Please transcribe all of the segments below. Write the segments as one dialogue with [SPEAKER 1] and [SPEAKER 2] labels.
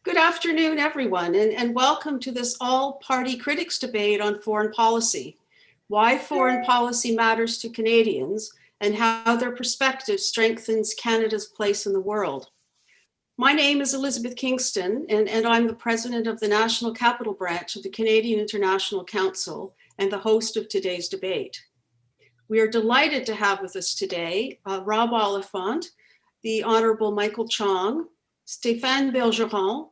[SPEAKER 1] Good afternoon, everyone, and welcome to this all-party critics debate on foreign policy, why foreign policy matters to Canadians, and how their perspective strengthens Canada's place in the world. My name is Elizabeth Kingston, and I'm the president of the National Capital Branch of the Canadian International Council and the host of today's debate. We are delighted to have with us today Rob Oliphant, the Honorable Michael Chong, Stéphane Bergeron,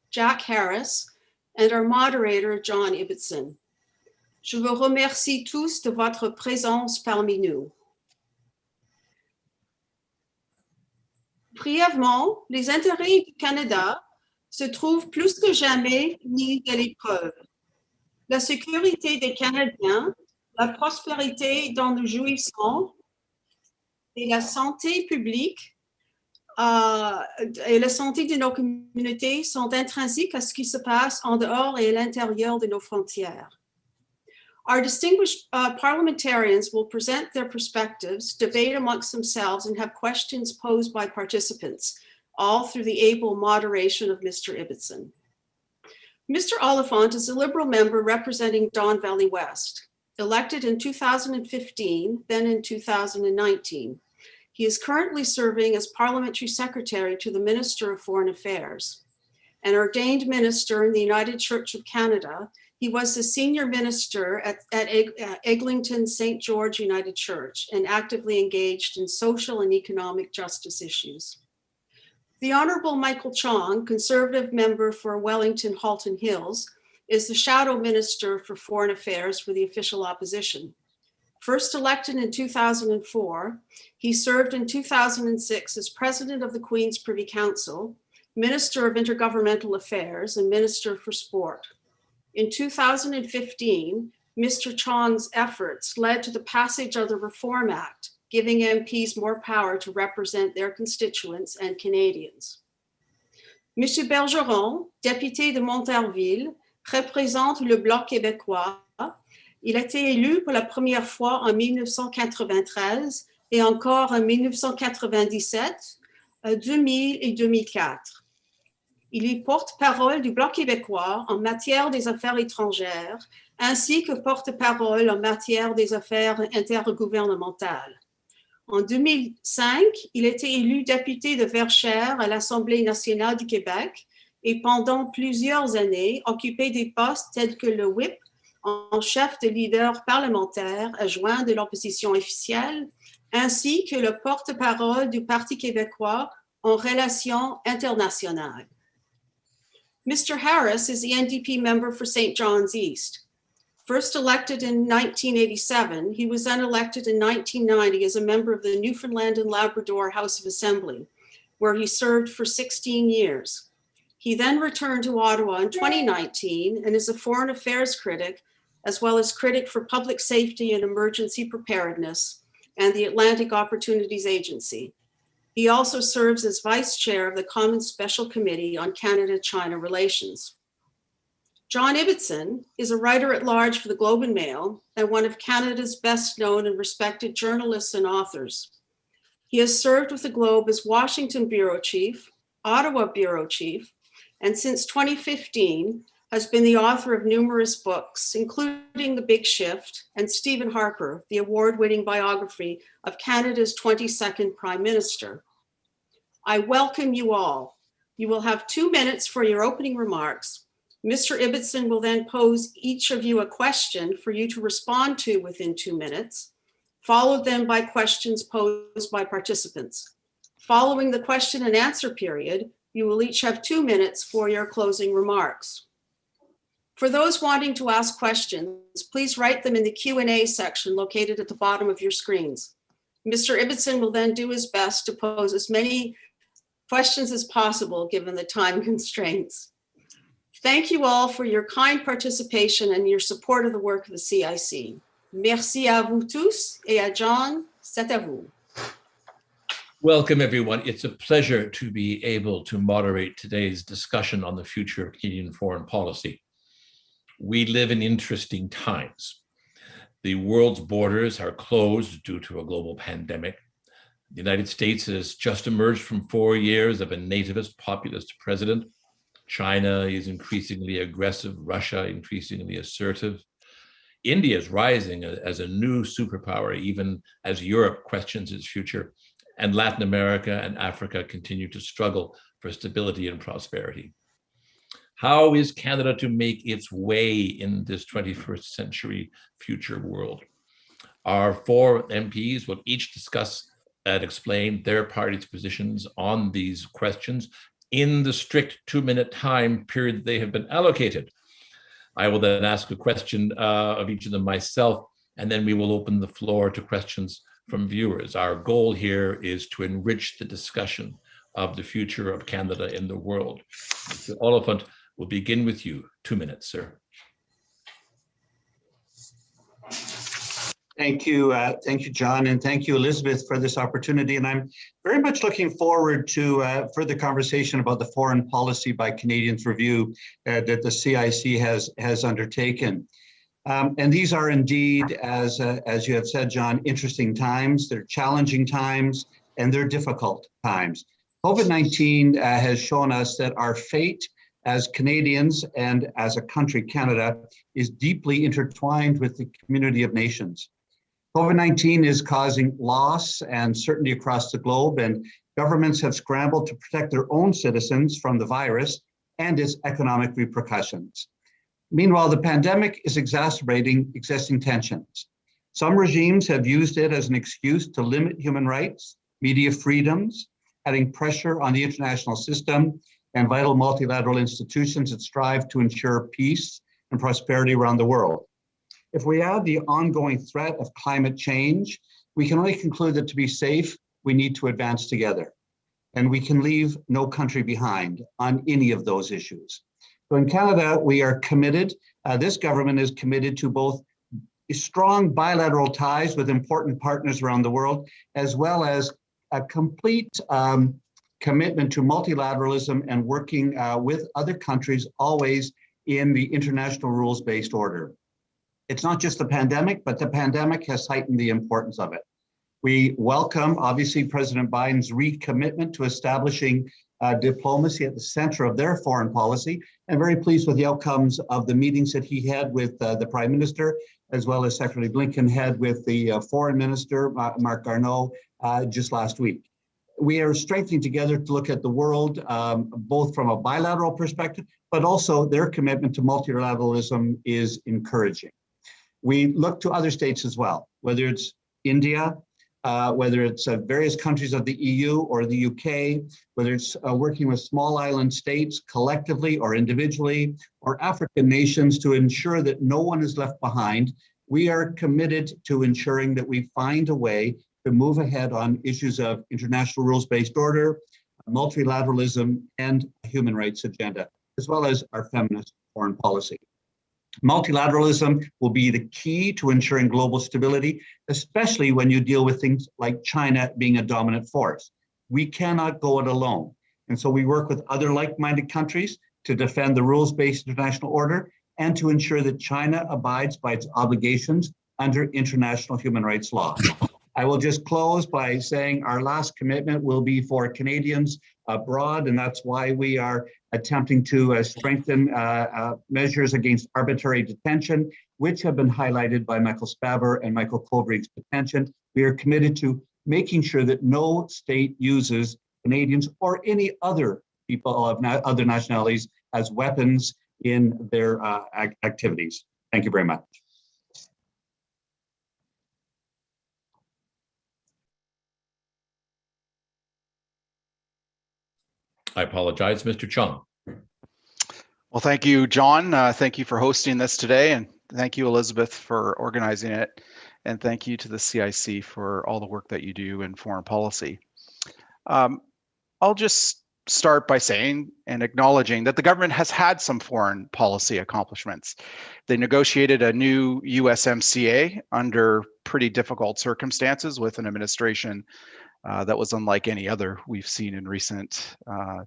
[SPEAKER 1] Jack Harris, and our moderator, John Ibbitson. Je vous remercie tous de votre présence parmi nous. Brièvement, les intérêts du Canada se trouvent plus que jamais mis à l'épreuve. La sécurité des Canadiens, la prospérité dont nous jouissons et la santé publique et la santé de nos communautés sont intrinsèques à ce qui se passe en dehors et à l'intérieur de nos frontières. Our distinguished parliamentarians will present their perspectives, debate amongst themselves, and have questions posed by participants, all through the able moderation of Mr. Ibbitson. Mr. Oliphant is a Liberal member representing Don Valley West, elected in 2015, then in 2019. He is currently serving as Parliamentary Secretary to the Minister of Foreign Affairs. An ordained minister in the United Church of Canada, he was the senior minister at Eglinton St. George United Church and actively engaged in social and economic justice issues. The Honourable Michael Chong, Conservative member for Wellington Halton Hills, is the Shadow Minister for Foreign Affairs for the official opposition. First elected in 2004, he served in 2006 as President of the Queen's Privy Council, Minister of Intergovernmental Affairs, and Minister for Sport. In 2015, Mr. Chong's efforts led to the passage of the Reform Act, giving MPs more power to represent their constituents and Canadians. Monsieur Bergeron, député de Montarville, représente le Bloc québécois. Il a été élu pour la première fois en 1993 et encore en 1997, 2000 et 2004. Il est porte-parole du Bloc québécois en matière des affaires étrangères, ainsi que porte-parole en matière des affaires intergouvernementales. En 2005, il a été élu député de Verchères à l'Assemblée nationale du Québec et pendant plusieurs années occupé des postes tels que le whip en chef de leader parlementaire adjoint de l'opposition officielle, ainsi que le porte-parole du Parti québécois en relations internationales. Mr. Harris is the NDP member for St. John's East. First elected in 1987, he was then elected in 1990 as a member of the Newfoundland and Labrador House of Assembly, where he served for 16 years. He then returned to Ottawa in 2019 and is a foreign affairs critic, as well as critic for public safety and emergency preparedness and the Atlantic Opportunities Agency. He also serves as vice chair of the Common Special Committee on Canada-China Relations. John Ibbitson is a writer at large for the Globe and Mail and one of Canada's best known and respected journalists and authors. He has served with the Globe as Washington Bureau Chief, Ottawa Bureau Chief, and since 2015, has been the author of numerous books, including The Big Shift and Stephen Harper, the award-winning biography of Canada's 22nd Prime Minister. I welcome you all. You will have 2 minutes for your opening remarks. Mr. Ibbitson will then pose each of you a question for you to respond to within 2 minutes, followed then by questions posed by participants. Following the question and answer period, you will each have 2 minutes for your closing remarks. For those wanting to ask questions, please write them in the Q&A section located at the bottom of your screens. Mr. Ibbitson will then do his best to pose as many questions as possible given the time constraints. Thank you all for your kind participation and your support of the work of the CIC. Merci à vous tous et à John, c'est à vous.
[SPEAKER 2] Welcome, everyone. It's a pleasure to be able to moderate today's discussion on the future of Canadian foreign policy. We live in interesting times. The world's borders are closed due to a global pandemic. The United States has just emerged from 4 years of a nativist populist president. China is increasingly aggressive, Russia increasingly assertive. India is rising as a new superpower, even as Europe questions its future, and Latin America and Africa continue to struggle for stability and prosperity. How is Canada to make its way in this 21st century future world? Our 4 MPs will each discuss and explain their party's positions on these questions in the strict 2-minute time period they have been allocated. I will then ask a question of each of them myself, and then we will open the floor to questions from viewers. Our goal here is to enrich the discussion of the future of Canada in the world. Mr. Oliphant, we'll begin with you. 2 minutes, sir.
[SPEAKER 3] Thank you, John, and thank you, Elizabeth, for this opportunity. And I'm very much looking forward to further conversation about the foreign policy by Canadians review that the CIC has undertaken. And these are indeed, as you have said, John, interesting times. They're challenging times, and they're difficult times. COVID-19 has shown us that our fate as Canadians and as a country, Canada, is deeply intertwined with the community of nations. COVID-19 is causing loss and uncertainty across the globe, and governments have scrambled to protect their own citizens from the virus and its economic repercussions. Meanwhile, the pandemic is exacerbating existing tensions. Some regimes have used it as an excuse to limit human rights, media freedoms, adding pressure on the international system and vital multilateral institutions that strive to ensure peace and prosperity around the world. If we add the ongoing threat of climate change, we can only conclude that to be safe, we need to advance together. And we can leave no country behind on any of those issues. So in Canada, we are committed, this government is committed to both strong bilateral ties with important partners around the world, as well as a complete commitment to multilateralism and working with other countries, always in the international rules-based order. It's not just the pandemic, but the pandemic has heightened the importance of it. We welcome, obviously, President Biden's recommitment to establishing diplomacy at the center of their foreign policy, and very pleased with the outcomes of the meetings that he had with the Prime Minister, as well as Secretary Blinken had with the Foreign Minister, Marc Garneau, just last week. We are strengthening together to look at the world, both from a bilateral perspective, but also their commitment to multilateralism is encouraging. We look to other states as well, whether it's India, whether it's various countries of the EU or the UK, whether it's working with small island states collectively or individually, or African nations to ensure that no one is left behind. We are committed to ensuring that we find a way to move ahead on issues of international rules-based order, multilateralism, and a human rights agenda, as well as our feminist foreign policy. Multilateralism will be the key to ensuring global stability, especially when you deal with things like China being a dominant force. We cannot go it alone. And so we work with other like-minded countries to defend the rules-based international order and to ensure that China abides by its obligations under international human rights law. I will just close by saying our last commitment will be for Canadians abroad, and that's why we are attempting to strengthen measures against arbitrary detention, which have been highlighted by Michael Spavor and Michael Kovrig detention. We are committed to making sure that no state uses Canadians or any other people of other nationalities as weapons in their activities. Thank you very much.
[SPEAKER 2] I apologize, Mr. Chung.
[SPEAKER 4] Well, thank you, John. Thank you for hosting this today, and thank you, Elizabeth, for organizing it. And thank you to the CIC for all the work that you do in foreign policy. I'll just start by saying and acknowledging that the government has had some foreign policy accomplishments. They negotiated a new USMCA under pretty difficult circumstances with an administration that was unlike any other we've seen in recent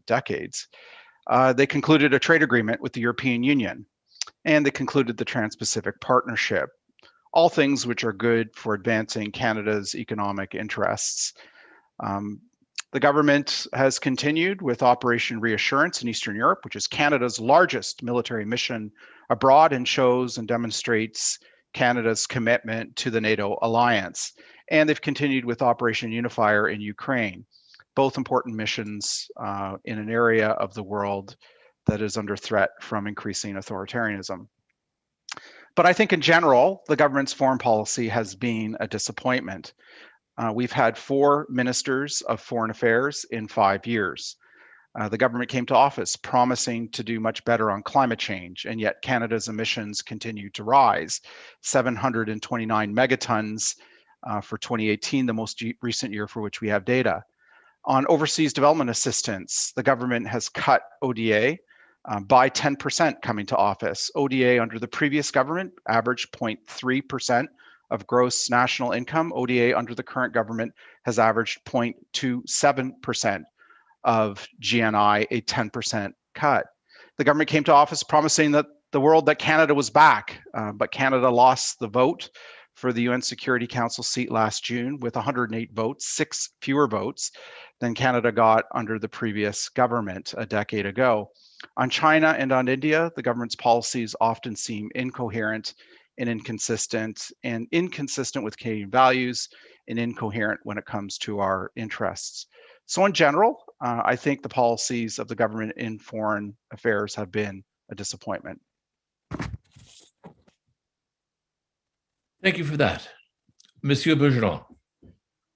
[SPEAKER 4] decades. They concluded a trade agreement with the European Union, and they concluded the Trans-Pacific Partnership, all things which are good for advancing Canada's economic interests. The government has continued with Operation Reassurance in Eastern Europe, which is Canada's largest military mission abroad and shows and demonstrates Canada's commitment to the NATO alliance. And they've continued with Operation Unifier in Ukraine, both important missions in an area of the world that is under threat from increasing authoritarianism. But I think in general, the government's foreign policy has been a disappointment. We've had 4 ministers of foreign affairs in 5 years. The government came to office promising to do much better on climate change, and yet Canada's emissions continue to rise. 729 megatons for 2018, the most recent year for which we have data. On overseas development assistance, the government has cut ODA by 10% coming to office. ODA under the previous government averaged 0.3% of gross national income. ODA under the current government has averaged 0.27% of GNI, a 10% cut. The government came to office promising that the world that Canada was back, but Canada lost the vote for the UN Security Council seat last June with 108 votes, 6 fewer votes than Canada got under the previous government a decade ago. On China and on India, the government's policies often seem incoherent and inconsistent with Canadian values and incoherent when it comes to our interests. So in general, I think the policies of the government in foreign affairs have been a disappointment.
[SPEAKER 2] Thank you for that. Monsieur Bergeron.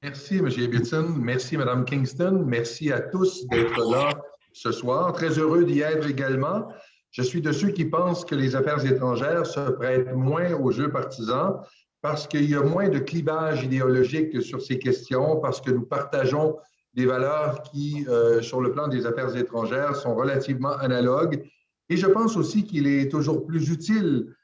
[SPEAKER 5] Merci, M. Ibbitson. Merci, Mme Kingston. Merci à tous d'être là ce soir. Très heureux d'y être également. Je suis de ceux qui pensent que les affaires étrangères se prêtent moins aux jeux partisans parce qu'il y a moins de clivage idéologique sur ces questions, parce que nous partageons des valeurs qui, sur le plan des affaires étrangères, sont relativement analogues. Et je pense aussi qu'il est toujours plus utile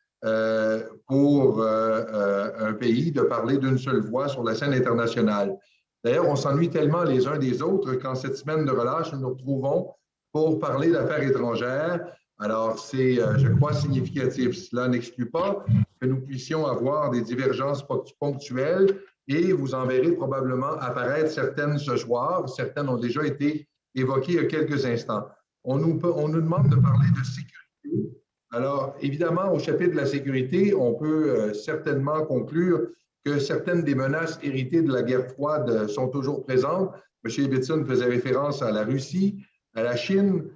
[SPEAKER 5] pour un pays de parler d'une seule voix sur la scène internationale. D'ailleurs, on s'ennuie tellement les uns des autres qu'en cette semaine de relâche, nous nous retrouvons pour parler d'affaires étrangères. Alors, c'est, je crois, significatif. Cela n'exclut pas que nous puissions avoir des divergences ponctuelles et vous en verrez probablement apparaître certaines ce soir. Certaines ont déjà été évoquées il y a quelques instants. On nous demande de parler de sécurité. Alors, évidemment, au chapitre de la sécurité, on peut certainement conclure que certaines des menaces héritées de la guerre froide sont toujours présentes. M. Ibbitson faisait référence à la Russie, à la Chine,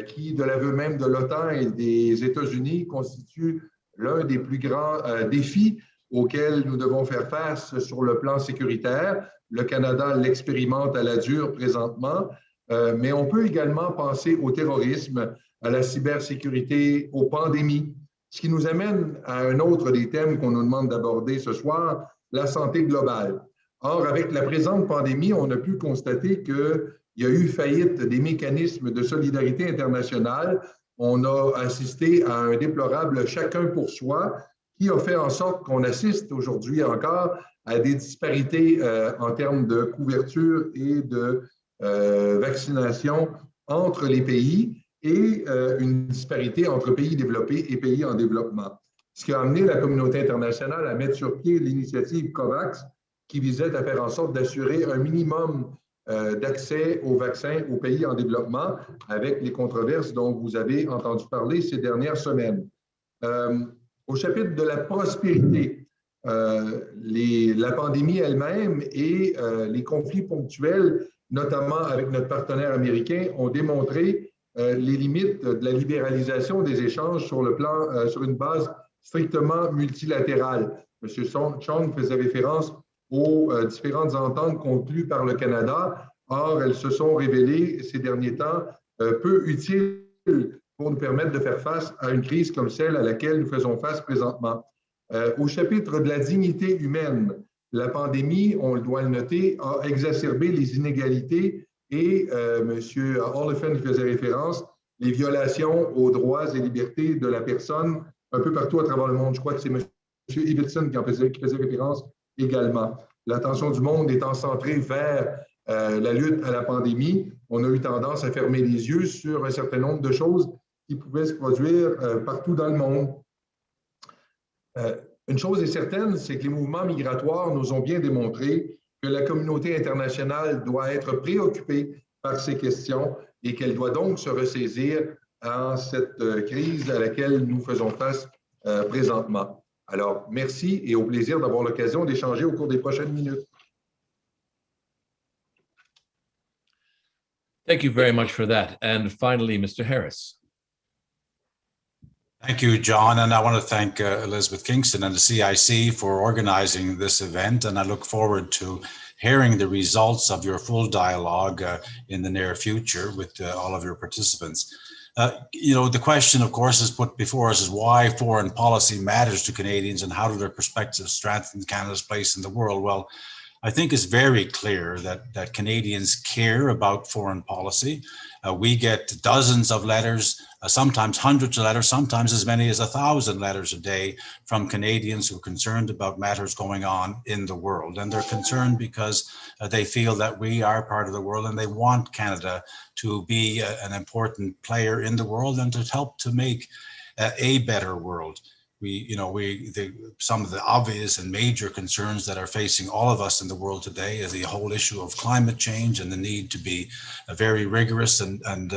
[SPEAKER 5] qui, de l'aveu même de l'OTAN et des États-Unis, constitue l'un des plus grands défis auxquels nous devons faire face sur le plan sécuritaire. Le Canada l'expérimente à la dure présentement, mais on peut également penser au terrorisme, à la cybersécurité, aux pandémies, ce qui nous amène à un autre des thèmes qu'on nous demande d'aborder ce soir, la santé globale. Or, avec la présente pandémie, on a pu constater qu'il y a eu faillite des mécanismes de solidarité internationale. On a assisté à un déplorable chacun pour soi qui a fait en sorte qu'on assiste aujourd'hui encore à des disparités en termes de couverture et de vaccination entre les pays et une disparité entre pays développés et pays en développement. Ce qui a amené la communauté internationale à mettre sur pied l'initiative COVAX qui visait à faire en sorte d'assurer un minimum d'accès aux vaccins aux pays en développement avec les controverses dont vous avez entendu parler ces dernières semaines. Au chapitre de la prospérité, la pandémie elle-même et les conflits ponctuels, notamment avec notre partenaire américain, ont démontré les limites de la libéralisation des échanges sur une base strictement multilatérale. M. Chong faisait référence aux différentes ententes conclues par le Canada. Or, elles se sont révélées ces derniers temps peu utiles pour nous permettre de faire face à une crise comme celle à laquelle nous faisons face présentement. Au chapitre de la dignité humaine, la pandémie, on doit le noter, a exacerbé les inégalités et M. Oliphant faisait référence, les violations aux droits et libertés de la personne un peu partout à travers le monde. Je crois que c'est M. Ibbitson qui faisait référence également. L'attention du monde étant centrée vers la lutte à la pandémie, on a eu tendance à fermer les yeux sur un certain nombre de choses qui pouvaient se produire partout dans le monde. Une chose est certaine, c'est que les mouvements migratoires nous ont bien démontré que la communauté internationale doit être préoccupée par ces questions et qu'elle doit donc se ressaisir en cette crise à laquelle nous faisons face présentement. Alors, merci et au plaisir d'avoir l'occasion d'échanger au cours des prochaines minutes.
[SPEAKER 2] Thank you very much for that. And finally, Mr. Harris.
[SPEAKER 6] Thank you, John. And I want to thank Elizabeth Kingston and the CIC for organizing this event. And I look forward to hearing the results of your full dialogue in the near future with all of your participants. The question, of course, is put before us is why foreign policy matters to Canadians and how do their perspectives strengthen Canada's place in the world? Well, I think it's very clear that Canadians care about foreign policy. We get dozens of letters, sometimes hundreds of letters, sometimes as many as 1,000 letters a day from Canadians who are concerned about matters going on in the world. And they're concerned because they feel that we are part of the world and they want Canada to be an important player in the world and to help to make a better world. Some of the obvious and major concerns that are facing all of us in the world today is the whole issue of climate change and the need to be very rigorous and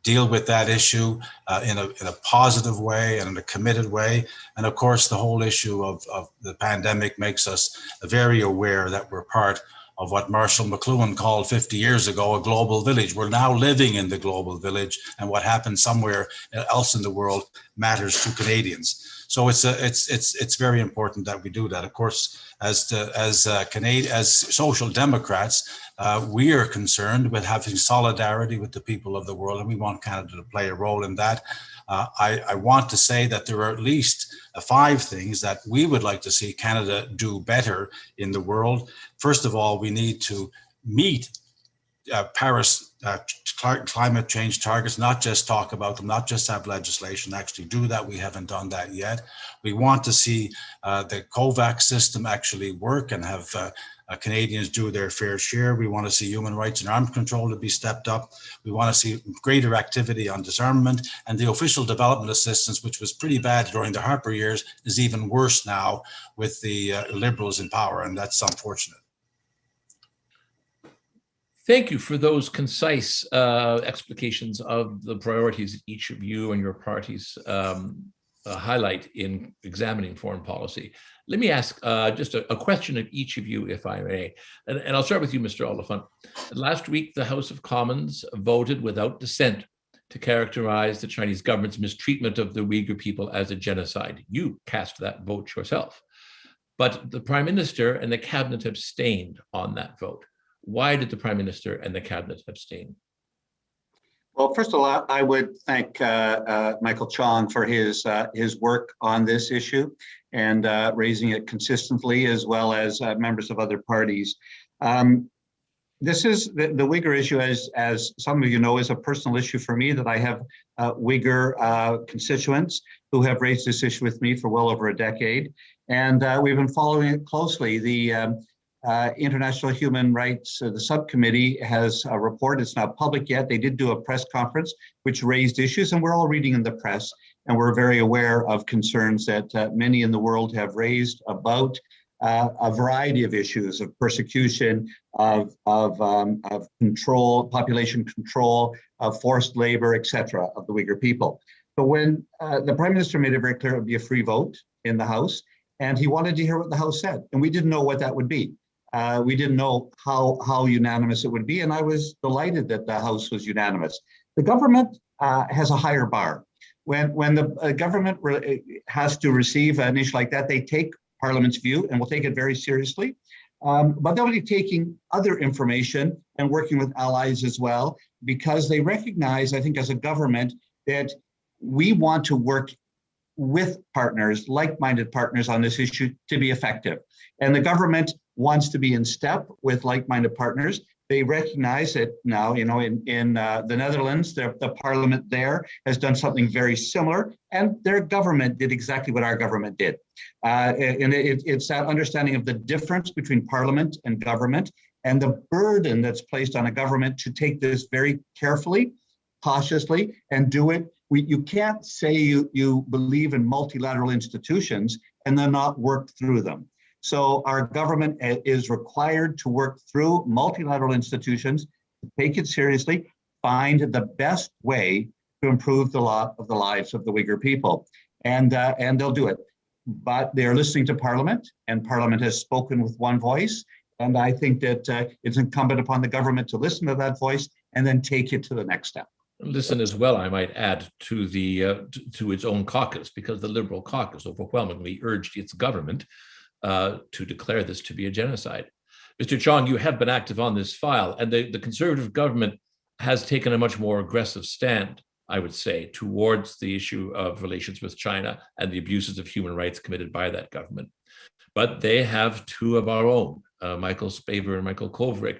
[SPEAKER 6] deal with that issue in a positive way and in a committed way. And of course, the whole issue of the pandemic makes us very aware that we're part of what Marshall McLuhan called 50 years ago, a global village. We're now living in the global village, and what happens somewhere else in the world matters to Canadians. So it's very important that we do that. Of course, as social democrats, we are concerned with having solidarity with the people of the world, and we want Canada to play a role in that. I want to say that there are at least 5 things that we would like to see Canada do better in the world. First of all, we need to meet Paris climate change targets, not just talk about them, not just have legislation, actually do that. We haven't done that yet. We want to see the COVAX system actually work and have Canadians do their fair share. We want to see human rights and arms control to be stepped up. We want to see greater activity on disarmament, and the official development assistance, which was pretty bad during the Harper years, is even worse now with the Liberals in power, and that's unfortunate.
[SPEAKER 2] Thank you for those concise explications of the priorities that each of you and your parties highlight in examining foreign policy. Let me ask just a question of each of you, if I may. And I'll start with you, Mr. Oliphant. Last week, the House of Commons voted without dissent to characterize the Chinese government's mistreatment of the Uyghur people as a genocide. You cast that vote yourself. But the Prime Minister and the Cabinet abstained on that vote. Why did the Prime Minister and the Cabinet abstain?
[SPEAKER 3] Well, first of all, I would thank Michael Chong for his work on this issue and raising it consistently, as well as members of other parties. This is the Uyghur issue, as some of you know, is a personal issue for me, that I have Uyghur constituents who have raised this issue with me for well over a decade. And we've been following it closely. The International Human Rights, the subcommittee has a report. It's not public yet. They did do a press conference which raised issues, and we're all reading in the press, and we're very aware of concerns that many in the world have raised about a variety of issues of persecution, of control, population control, of forced labor, etc., of the Uyghur people. But when the Prime Minister made it very clear it would be a free vote in the House, and he wanted to hear what the House said, and we didn't know what that would be. We didn't know how unanimous it would be, and I was delighted that the House was unanimous. The government has a higher bar. When the government has to receive an issue like that, they take Parliament's view and will take it very seriously. But they'll be taking other information and working with allies as well, because they recognize, I think, as a government, that we want to work with partners, like-minded partners on this issue to be effective. And the government wants to be in step with like-minded partners. They recognize that now, in the Netherlands, the parliament there has done something very similar, and their government did exactly what our government did. And it's that understanding of the difference between parliament and government, and the burden that's placed on a government to take this very carefully, cautiously, and do it. You can't say you believe in multilateral institutions and then not work through them. So our government is required to work through multilateral institutions, take it seriously, find the best way to improve the lives of the Uyghur people. And they'll do it. But they're listening to Parliament, and Parliament has spoken with one voice. And I think that it's incumbent upon the government to listen to that voice and then take it to the next step.
[SPEAKER 2] Listen as well, I might add, to the to its own caucus, because the Liberal caucus overwhelmingly urged its government to declare this to be a genocide. Mr. Chong, you have been active on this file, and the Conservative government has taken a much more aggressive stand, I would say, towards the issue of relations with China and the abuses of human rights committed by that government. But they have two of our own, Michael Spavor and Michael Kovrig.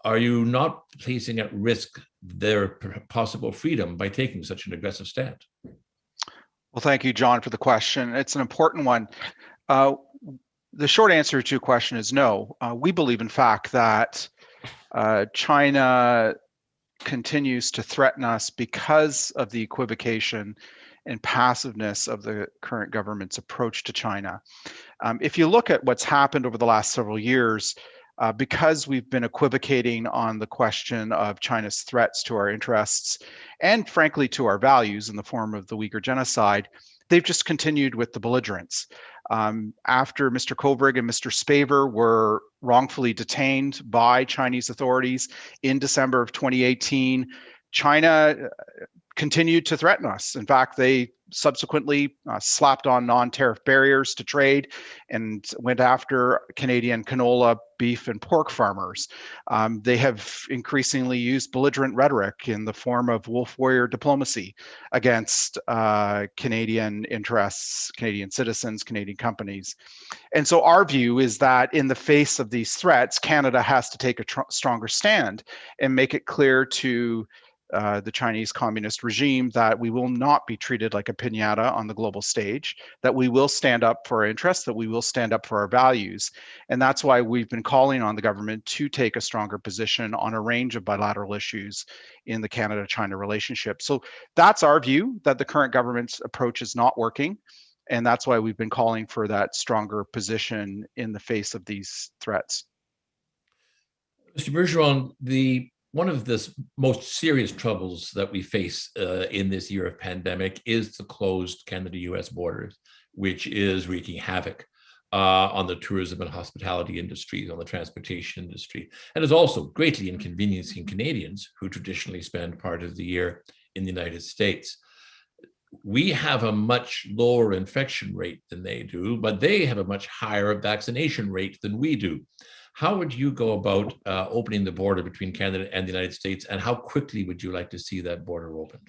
[SPEAKER 2] Are you not placing at risk their possible freedom by taking such an aggressive stand?
[SPEAKER 4] Well, thank you, John, for the question. It's an important one. The short answer to your question is no. We believe, in fact, that China continues to threaten us because of the equivocation and passiveness of the current government's approach to China. If you look at what's happened over the last several years, because we've been equivocating on the question of China's threats to our interests and, frankly, to our values in the form of the Uyghur genocide, they've just continued with the belligerence. After Mr. Kovrig and Mr. Spavor were wrongfully detained by Chinese authorities in December of 2018, China continued to threaten us. In fact, they subsequently slapped on non-tariff barriers to trade and went after Canadian canola, beef, and pork farmers. They have increasingly used belligerent rhetoric in the form of wolf warrior diplomacy against Canadian interests, Canadian citizens, Canadian companies. And so our view is that in the face of these threats, Canada has to take a stronger stand and make it clear to the Chinese communist regime that we will not be treated like a piñata on the global stage, that we will stand up for our interests, that we will stand up for our values. And that's why we've been calling on the government to take a stronger position on a range of bilateral issues in the Canada-China relationship. So that's our view, that the current government's approach is not working. And that's why we've been calling for that stronger position in the face of these threats.
[SPEAKER 2] Mr. Bergeron, one of the most serious troubles that we face in this year of pandemic is the closed Canada-US borders, which is wreaking havoc on the tourism and hospitality industries, on the transportation industry, and is also greatly inconveniencing Canadians who traditionally spend part of the year in the United States. We have a much lower infection rate than they do, but they have a much higher vaccination rate than we do. How would you go about opening the border between Canada and the United States, and how quickly would you like to see that border opened?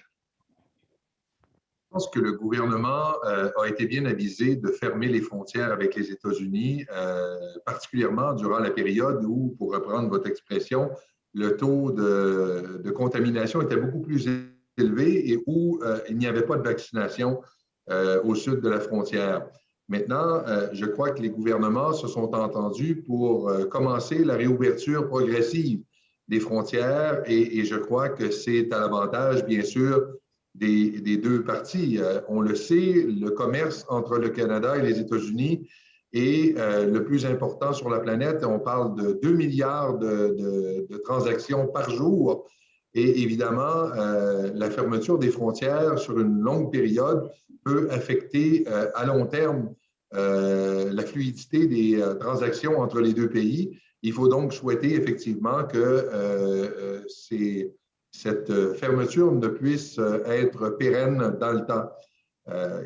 [SPEAKER 5] Je pense que le gouvernement a été bien avisé de fermer les frontières avec les États-Unis, particulièrement durant la période où, pour reprendre votre expression, le taux de contamination était beaucoup plus élevé et où il n'y avait pas de vaccination au sud de la frontière. Maintenant, je crois que les gouvernements se sont entendus pour commencer la réouverture progressive des frontières et je crois que c'est à l'avantage, bien sûr, des deux parties. On le sait, le commerce entre le Canada et les États-Unis est le plus important sur la planète. On parle de 2 milliards de transactions par jour. Et évidemment, la fermeture des frontières sur une longue période peut affecter à long terme la fluidité des transactions entre les deux pays. Il faut donc souhaiter effectivement que cette fermeture ne puisse être pérenne dans le temps.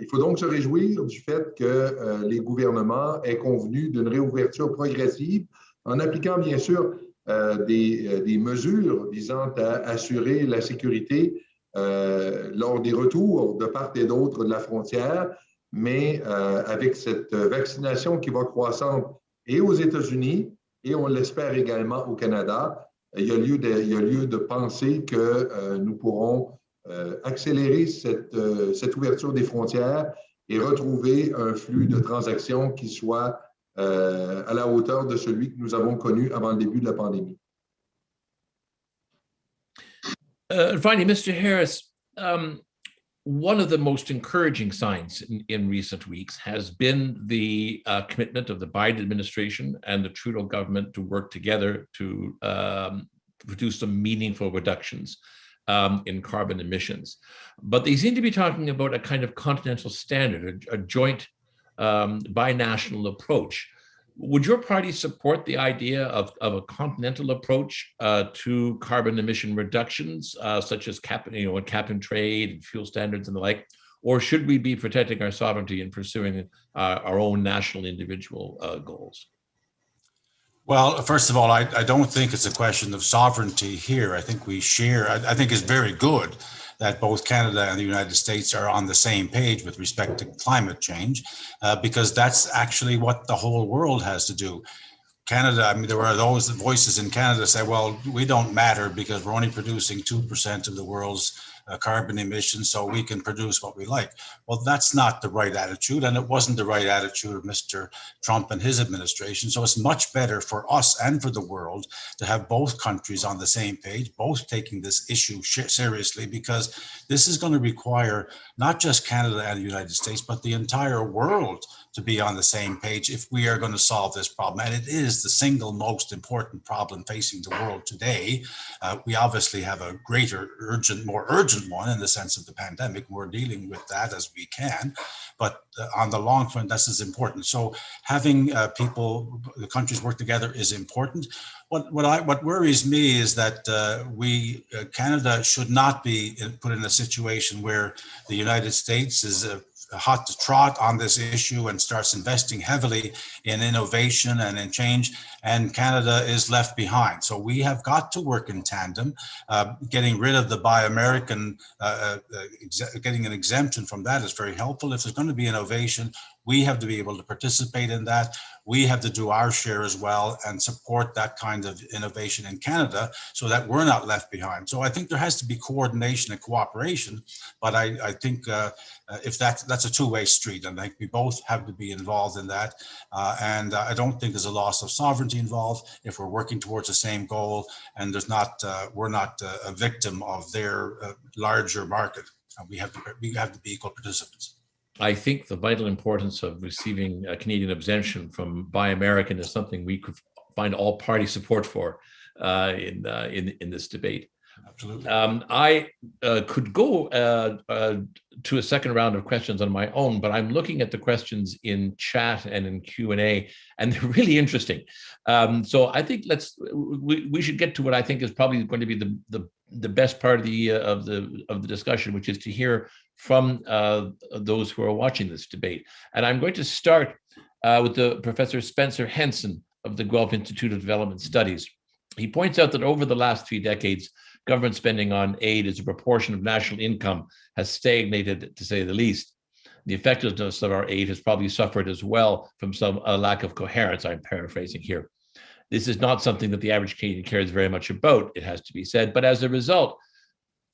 [SPEAKER 5] Il faut donc se réjouir du fait que les gouvernements aient convenu d'une réouverture progressive en appliquant bien sûr des mesures visant à assurer la sécurité lors des retours de part et d'autre de la frontière, mais avec cette vaccination qui va croissante et aux États-Unis et on l'espère également au Canada, il y a lieu de penser que nous pourrons accélérer cette ouverture des frontières et retrouver un flux de transactions qui soit à la hauteur de celui que nous avons connu avant le début de la pandémie.
[SPEAKER 2] Finally, Mr. Harris, one of the most encouraging signs in recent weeks has been the commitment of the Biden administration and the Trudeau government to work together to produce some meaningful reductions in carbon emissions. But they seem to be talking about a kind of continental standard, a joint binational approach. Would your party support the idea of a continental approach to carbon emission reductions, such as cap and trade and fuel standards and the like, or should we be protecting our sovereignty and pursuing our own national individual goals?
[SPEAKER 6] Well, first of all, I don't think it's a question of sovereignty here. I think we share, I think it's very good that both Canada and the United States are on the same page with respect to climate change, because that's actually what the whole world has to do. Canada, I mean, there are those voices in Canada say, well, we don't matter because we're only producing 2% of the world's carbon emissions, so we can produce what we like. Well, that's not the right attitude, and it wasn't the right attitude of Mr. Trump and his administration. So it's much better for us and for the world to have both countries on the same page, both taking this issue seriously, because this is going to require not just Canada and the United States, but the entire world to be on the same page if we are going to solve this problem. And it is the single most important problem facing the world today. We obviously have a more urgent one in the sense of the pandemic. We're dealing with that as we can, but on the long run, this is important. So having the countries work together is important. What worries me is that Canada should not be put in a situation where the United States is hot to trot on this issue and starts investing heavily in innovation and in change, and Canada is left behind. So we have got to work in tandem. Getting rid of the Buy American, getting an exemption from that is very helpful. If there's going to be innovation, we have to be able to participate in that. We have to do our share as well and support that kind of innovation in Canada so that we're not left behind. So I think there has to be coordination and cooperation, but I think if that's a two-way street, and I think we both have to be involved in that. And I don't think there's a loss of sovereignty involved if we're working towards the same goal, and we're not a victim of their larger market. We have to be equal participants.
[SPEAKER 2] I think the vital importance of receiving a Canadian exemption from Buy American is something we could find all party support for in this debate.
[SPEAKER 6] Absolutely.
[SPEAKER 2] I could go to a second round of questions on my own, but I'm looking at the questions in chat and in Q&A, and they're really interesting. So I think we should get to what I think is probably going to be the best part of the discussion, which is to hear from those who are watching this debate. And I'm going to start with Professor Spencer Henson of the Guelph Institute of Development Studies. He points out that over the last 3 decades, government spending on aid as a proportion of national income has stagnated, to say the least. The effectiveness of our aid has probably suffered as well from some lack of coherence, I'm paraphrasing here. This is not something that the average Canadian cares very much about, it has to be said, but as a result,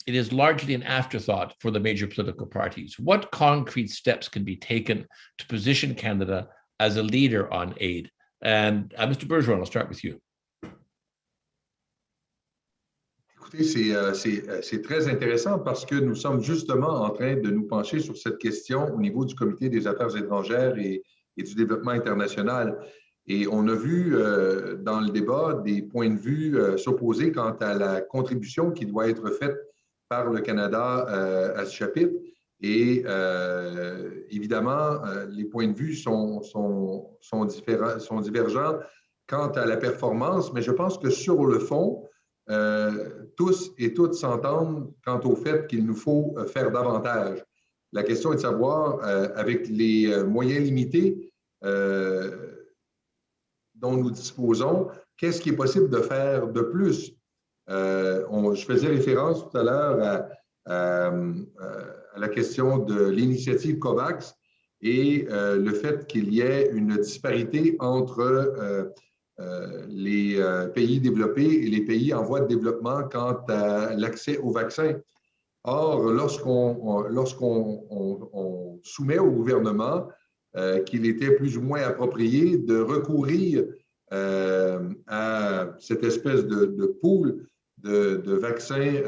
[SPEAKER 2] it is largely an afterthought for the major political parties. What concrete steps can be taken to position Canada as a leader on aid? And Mr. Bergeron, I'll start with you.
[SPEAKER 5] Écoutez, c'est très intéressant parce que nous sommes justement en train de nous pencher sur cette question au niveau du Comité des affaires étrangères et du développement international. Et on a vu dans le débat des points de vue s'opposer quant à la contribution qui doit être faite par le Canada à ce chapitre. Et évidemment, les points de vue sont divergents quant à la performance, mais je pense que sur le fond, tous et toutes s'entendent quant au fait qu'il nous faut faire davantage. La question est de savoir, avec les moyens limités dont nous disposons, qu'est-ce qui est possible de faire de plus? Je faisais référence tout à l'heure à la question de l'initiative COVAX et le fait qu'il y ait une disparité entre les pays développés et les pays en voie de développement quant à l'accès aux vaccins. Or, lorsqu'on soumet au gouvernement qu'il était plus ou moins approprié de recourir à cette espèce de pool de vaccins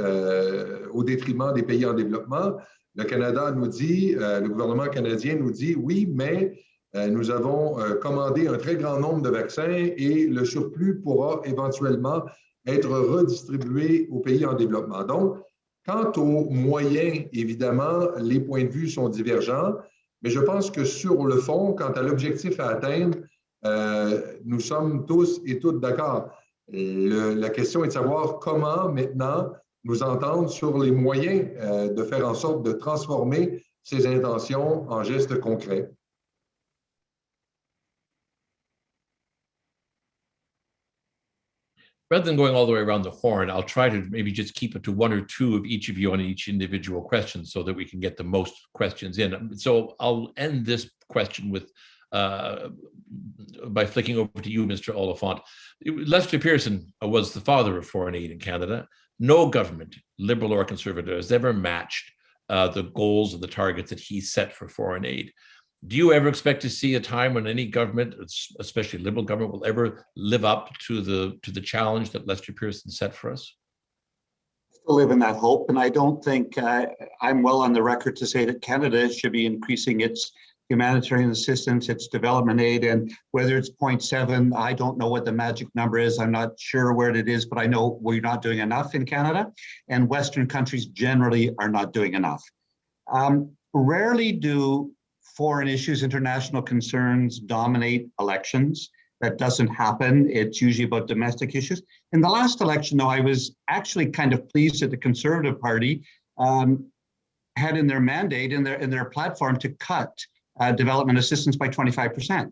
[SPEAKER 5] au détriment des pays en développement. Le Canada nous dit, le gouvernement canadien nous dit, oui, mais nous avons commandé un très grand nombre de vaccins et le surplus pourra éventuellement être redistribué aux pays en développement. Donc, quant aux moyens, évidemment, les points de vue sont divergents, mais je pense que sur le fond, quant à l'objectif à atteindre, nous sommes tous et toutes d'accord. La question est de savoir comment maintenant nous entendre sur les moyens de faire en sorte de transformer ces intentions en gestes concrets.
[SPEAKER 2] Rather than going all the way around the horn, I'll try to maybe just keep it to one or two of each of you on each individual question so that we can get the most questions in. So I'll end this question with by flicking over to you, Mr. Oliphant. Lester Pearson was the father of foreign aid in Canada. No government, liberal or conservative, has ever matched the goals and the targets that he set for foreign aid. Do you ever expect to see a time when any government, especially liberal government, will ever live up to the challenge that Lester Pearson set for us?
[SPEAKER 3] I still live in that hope, and I don't think I'm well on the record to say that Canada should be increasing its humanitarian assistance, its development aid, and whether it's 0.7, I don't know what the magic number is. I'm not sure where it is, but I know we're not doing enough in Canada, and Western countries generally are not doing enough. Rarely do foreign issues, international concerns dominate elections. That doesn't happen. It's usually about domestic issues. In the last election, though, I was actually kind of pleased that the Conservative Party had in their mandate, in their platform, to cut development assistance by 25%.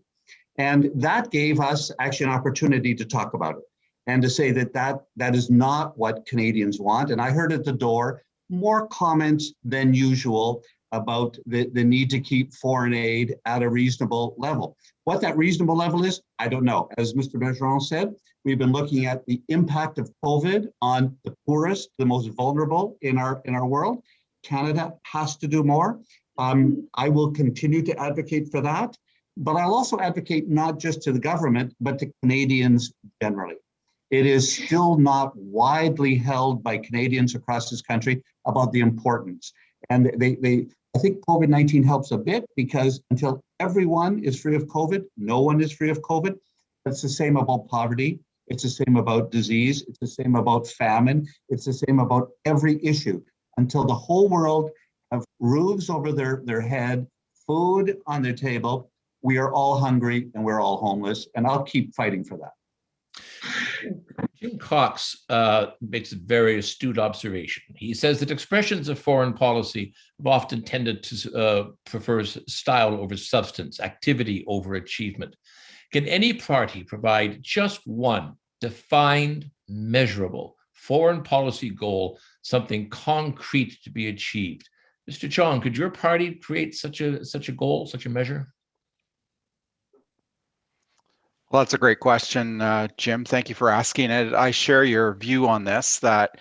[SPEAKER 3] And that gave us actually an opportunity to talk about it and to say that is not what Canadians want. And I heard at the door more comments than usual about the need to keep foreign aid at a reasonable level. What that reasonable level is, I don't know. As Mr. Bergeron said, we've been looking at the impact of COVID on the poorest, the most vulnerable in our world. Canada has to do more. I will continue to advocate for that, but I'll also advocate not just to the government, but to Canadians generally. It is still not widely held by Canadians across this country about the importance. And I think COVID-19 helps a bit because until everyone is free of COVID, no one is free of COVID. It's the same about poverty. It's the same about disease. It's the same about famine. It's the same about every issue. Until the whole world have roofs over their head, food on their table, we are all hungry and we're all homeless. And I'll keep fighting for that.
[SPEAKER 2] Jim Cox makes a very astute observation. He says that expressions of foreign policy have often tended to prefer style over substance, activity over achievement. Can any party provide just one defined, measurable foreign policy goal, something concrete to be achieved? Mr. Chong, could your party create such a goal, such a measure?
[SPEAKER 4] Well, that's a great question, Jim. Thank you for asking it. I share your view on this, that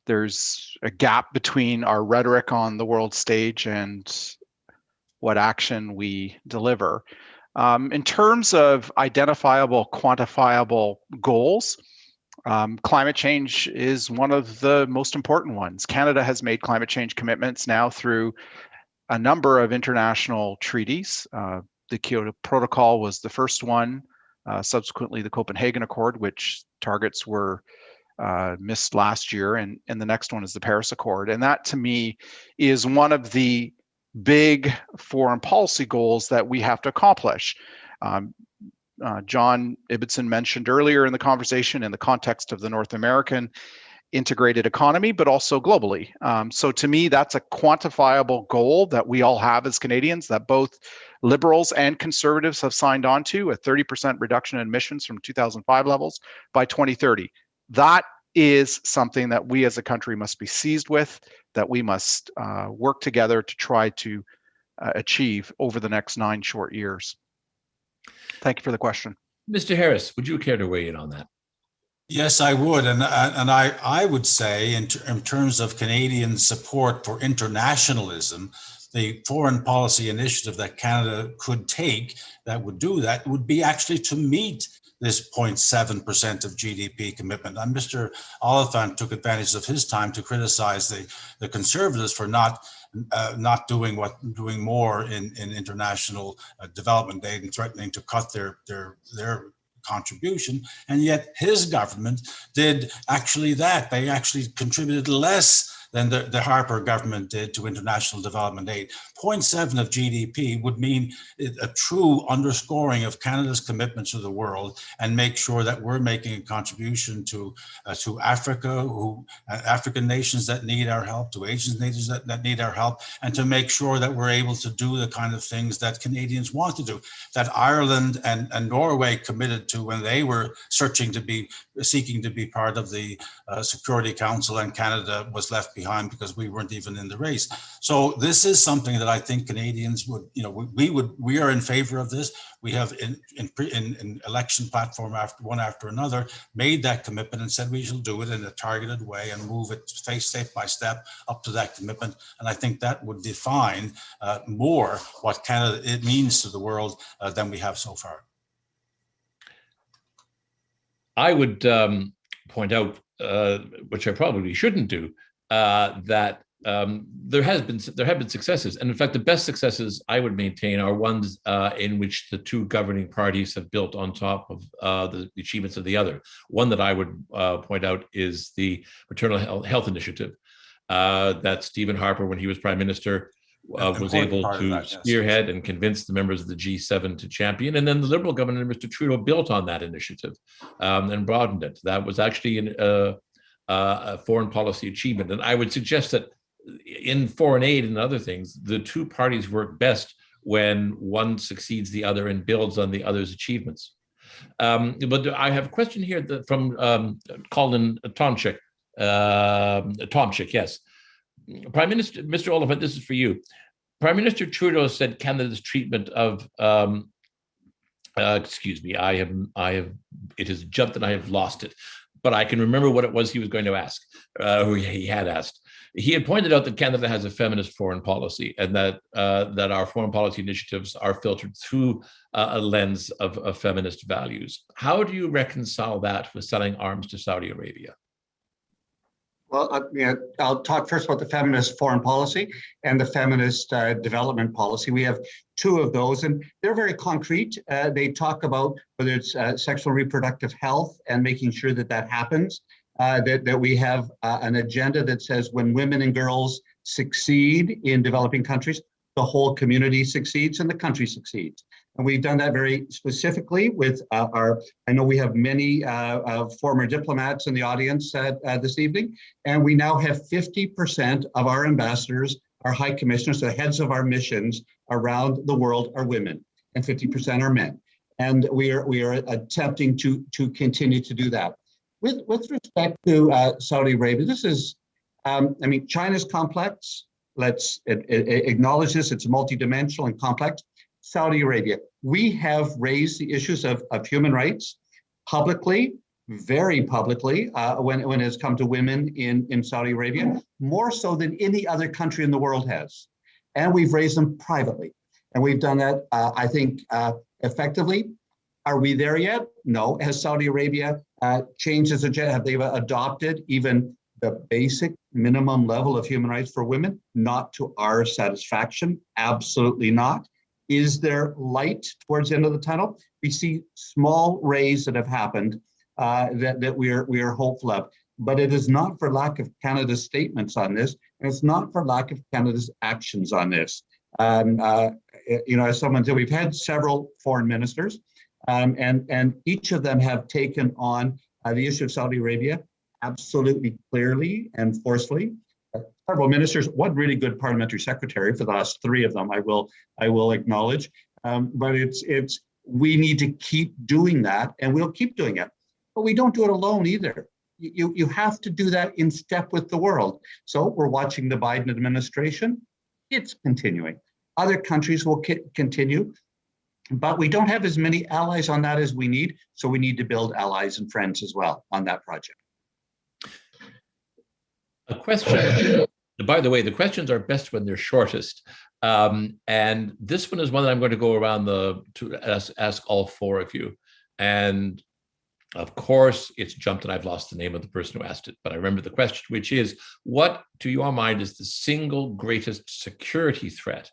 [SPEAKER 4] there's a gap between our rhetoric on the world stage and what action we deliver. In terms of identifiable, quantifiable goals, climate change is one of the most important ones. Canada has made climate change commitments now through a number of international treaties. The Kyoto Protocol was the first one. Subsequently, the Copenhagen Accord, which targets were missed last year, and the next one is the Paris Accord. And that, to me, is one of the big foreign policy goals that we have to accomplish. John Ibbitson mentioned earlier in the conversation in the context of the North American integrated economy, but also globally. So to me, that's a quantifiable goal that we all have as Canadians, that both Liberals and Conservatives have signed on to, a 30% reduction in emissions from 2005 levels by 2030. That is something that we as a country must be seized with, that we must work together to try to achieve over the next 9 short years. Thank you for the question.
[SPEAKER 2] Mr. Harris, would you care to weigh in on that?
[SPEAKER 6] Yes, I would. And I would say in terms of Canadian support for internationalism, the foreign policy initiative that Canada could take that would do that would be actually to meet this 0.7% of GDP commitment. And Mr. Oliphant took advantage of his time to criticize the Conservatives for not doing more in international development aid and threatening to cut their contribution. And yet his government did actually that. They actually contributed less than the Harper government did to international development aid. 0.7 of GDP would mean a true underscoring of Canada's commitment to the world, and make sure that we're making a contribution to Africa, African nations that need our help, to Asian nations that need our help, and to make sure that we're able to do the kind of things that Canadians want to do, that Ireland and Norway committed to when they were seeking to be part of the Security Council, and Canada was left behind because we weren't even in the race. So this is something that I think Canadians would, we are in favor of this. We have in election platform one after another made that commitment and said we shall do it in a targeted way and move it step by step up to that commitment. And I think that would define more what Canada means to the world than we have so far.
[SPEAKER 2] I would point out, which I probably shouldn't do, that there have been successes, and in fact, the best successes I would maintain are ones in which the two governing parties have built on top of the achievements of the other. One that I would point out is the maternal health initiative that Stephen Harper, when he was Prime Minister, was able to spearhead and convince the members of the G7 to champion. And then the Liberal government, Mr. Trudeau, built on that initiative and broadened it. That was actually a foreign policy achievement. And I would suggest that in foreign aid and other things, the two parties work best when one succeeds the other and builds on the other's achievements. But I have a question here from Colin Tomczyk. Tomczyk, yes. Prime Minister, Mr. Oliphant, this is for you. Prime Minister Trudeau said Canada's treatment of, excuse me, it has jumped and I have lost it, but I can remember what it was he was going to ask, who he had asked. He had pointed out that Canada has a feminist foreign policy, and that our foreign policy initiatives are filtered through a lens of feminist values. How do you reconcile that with selling arms to Saudi Arabia?
[SPEAKER 3] Well, I'll talk first about the feminist foreign policy and the feminist development policy. We have two of those, and they're very concrete. They talk about whether it's sexual reproductive health and making sure that that happens, that we have an agenda that says when women and girls succeed in developing countries, the whole community succeeds and the country succeeds. And we've done that very specifically with I know we have many former diplomats in the audience this evening, and we now have 50% of our ambassadors, our high commissioners, the heads of our missions around the world are women, and 50% are men. And we are attempting to continue to do that. With respect to Saudi Arabia, this is, China's complex. Let's acknowledge this, it's multidimensional and complex. Saudi Arabia, we have raised the issues of human rights publicly, very publicly, when it has come to women in Saudi Arabia, more so than any other country in the world has. And we've raised them privately. And we've done that, I think, effectively. Are we there yet? No. Has Saudi Arabia changed its agenda? Have they adopted even the basic minimum level of human rights for women? Not to our satisfaction, absolutely not. Is there light towards the end of the tunnel? We see small rays that have happened that we are hopeful of, but it is not for lack of Canada's statements on this, and it's not for lack of Canada's actions on this. As someone said, we've had several foreign ministers, and each of them have taken on the issue of Saudi Arabia absolutely clearly and forcefully. Several ministers, one really good parliamentary secretary for the last three of them, I will acknowledge. But we need to keep doing that, and we'll keep doing it. But we don't do it alone either. You have to do that in step with the world. So we're watching the Biden administration. It's continuing. Other countries will continue, but we don't have as many allies on that as we need. So we need to build allies and friends as well on that project.
[SPEAKER 2] A question. By the way, the questions are best when they're shortest. And this one is one that I'm going to go around to ask all four of you. And Of course, it's jumped and I've lost the name of the person who asked it, but I remember the question, which is, what, to your mind, is the single greatest security threat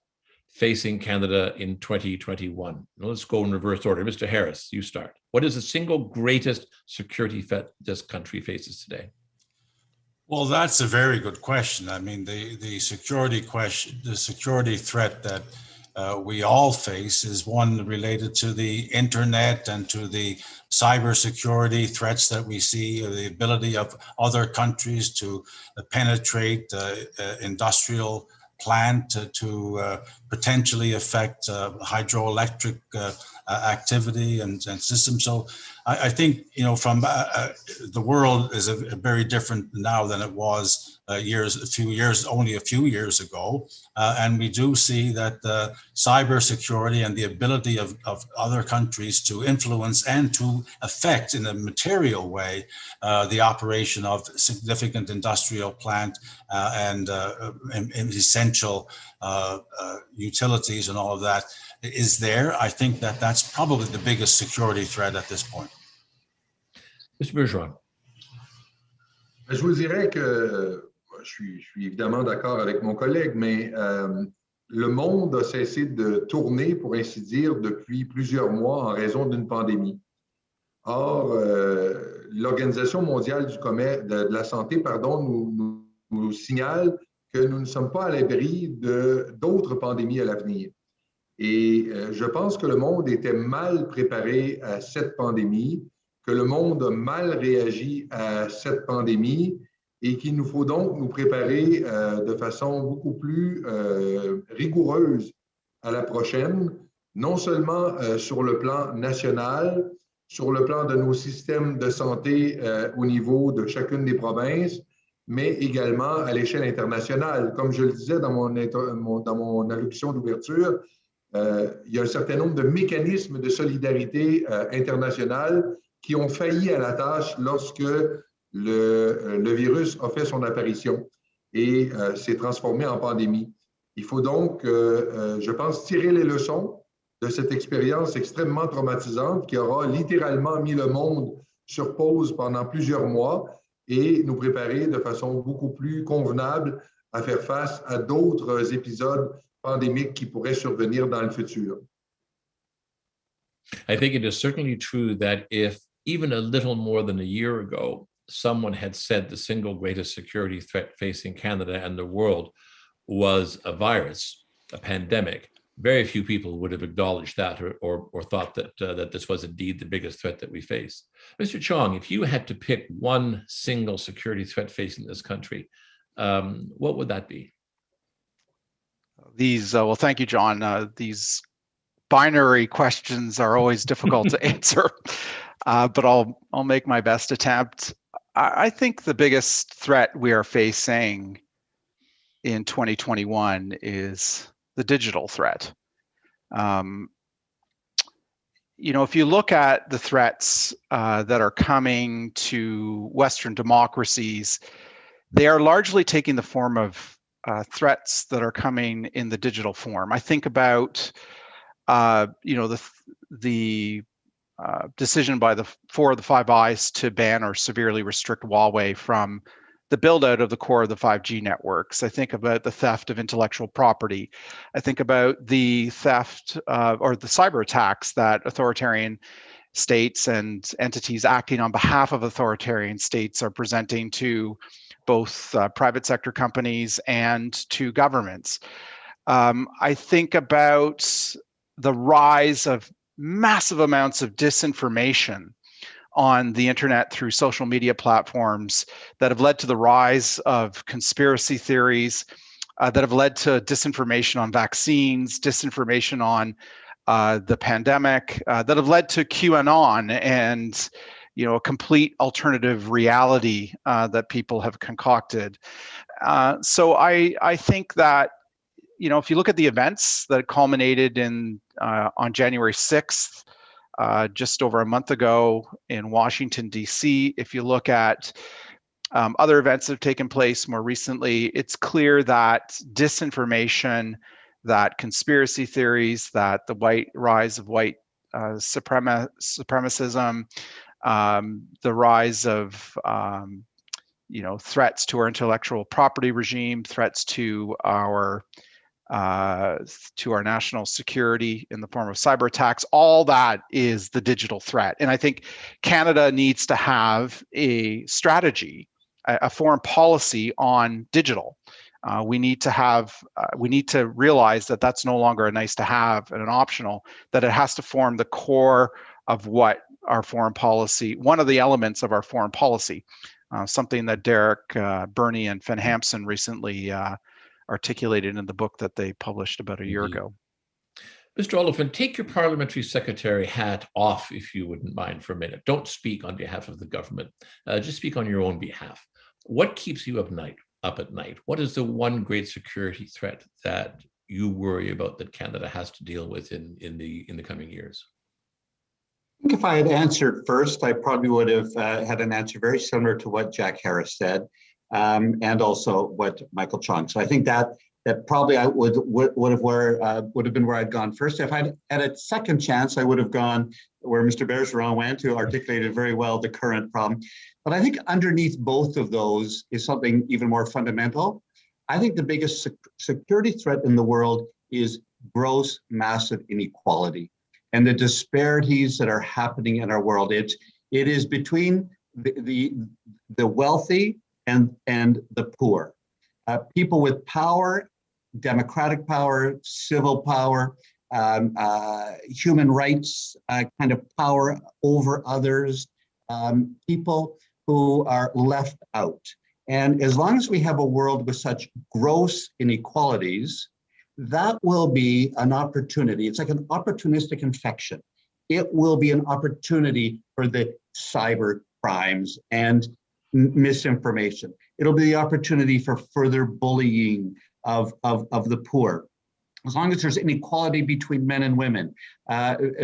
[SPEAKER 2] facing Canada in 2021? Now, let's go in reverse order. Mr. Harris, you start. What is the single greatest security threat this country faces today?
[SPEAKER 6] Well, that's a very good question. I mean, the security threat that we all face is one related to the internet and to the cybersecurity threats that we see, the ability of other countries to penetrate industrial plant to potentially affect hydroelectric activity and systems. So I think, you know, from the world is a very different now than it was only a few years ago. And we do see that cybersecurity and the ability of other countries to influence and to affect in a material way the operation of significant industrial plant and essential utilities and all of that is there. I think that that's probably the biggest security threat at this point.
[SPEAKER 2] Mr. Bourgeois.
[SPEAKER 5] Je vous dirais que je suis évidemment d'accord avec mon collègue, mais le monde a cessé de tourner, pour ainsi dire, depuis plusieurs mois en raison d'une pandémie. Or, l'Organisation mondiale du commerce, de la santé, nous signale que nous ne sommes pas à l'abri d'autres pandémies à l'avenir. Et je pense que le monde était mal préparé à cette pandémie, que le monde a mal réagi à cette pandémie et qu'il nous faut donc nous préparer de façon beaucoup plus rigoureuse à la prochaine, non seulement sur le plan national, sur le plan de nos systèmes de santé au niveau de chacune des provinces, mais également à l'échelle internationale. Comme je le disais dans mon allocution d'ouverture, il y a un certain nombre de mécanismes de solidarité internationale qui ont failli à la tâche lorsque le virus a fait son apparition et s'est transformé en pandémie. Il faut donc, je pense, tirer les leçons de cette expérience extrêmement traumatisante qui aura littéralement mis le monde sur pause pendant plusieurs mois et nous préparer de façon beaucoup plus convenable à faire face à d'autres épisodes pandémiques qui pourraient survenir dans le futur.
[SPEAKER 2] I think it is certainly true that if even a little more than a year ago, someone had said the single greatest security threat facing Canada and the world was a virus, a pandemic, very few people would have acknowledged that or thought that that this was indeed the biggest threat that we face. Mr. Chong, if you had to pick one single security threat facing this country, what would that be?
[SPEAKER 4] Well, thank you, John. These binary questions are always difficult to answer, but I'll make my best attempt. I think the biggest threat we are facing in 2021 is the digital threat. You know, if you look at the threats that are coming to Western democracies, they are largely taking the form of threats that are coming in the digital form. I think about, you know, the decision by the 4 of the 5 Eyes to ban or severely restrict Huawei from the build out of the core of the 5G networks. I think about the theft of intellectual property. I think about the theft or the cyber attacks that authoritarian states and entities acting on behalf of authoritarian states are presenting to both private sector companies and to governments. I think about the rise of massive amounts of disinformation on the internet through social media platforms that have led to the rise of conspiracy theories, that have led to disinformation on vaccines, disinformation on the pandemic, that have led to QAnon and, you know, a complete alternative reality that people have concocted. So I think that, you know, if you look at the events that culminated in on January 6th, just over a month ago in Washington, D.C., if you look at other events that have taken place more recently, it's clear that disinformation, that conspiracy theories, that the rise of white supremacism, the rise of threats to our intellectual property regime, threats to our national security in the form of cyber attacks. All that is the digital threat. And I think Canada needs to have a strategy, a foreign policy on digital. We need to realize that that's no longer a nice to have and an optional, that it has to form the core of what our foreign policy, one of the elements of our foreign policy, something that Derek Burney and Finn Hampson recently articulated in the book that they published about a year ago.
[SPEAKER 2] Mr. Oliphant, take your parliamentary secretary hat off, if you wouldn't mind, for a minute. Don't speak on behalf of the government. Just speak on your own behalf. What keeps you up at night? What is the one great security threat that you worry about that Canada has to deal with in the coming years?
[SPEAKER 3] I think if I had answered first, I probably would have had an answer very similar to what Jack Harris said, and also what Michael Chong. So I think that probably I would have been where I'd gone first. If I'd had a second chance, I would have gone where Mr. Bergeron went, who articulated very well the current problem. But I think underneath both of those is something even more fundamental. I think the biggest security threat in the world is gross, massive inequality and the disparities that are happening in our world. It is between the wealthy and the poor. People with power, democratic power, civil power, human rights kind of power over others, people who are left out. And as long as we have a world with such gross inequalities, that will be an opportunity. It's like an opportunistic infection. It will be an opportunity for the cyber crimes and misinformation. It'll be the opportunity for further bullying of the poor. As long as there's inequality between men and women,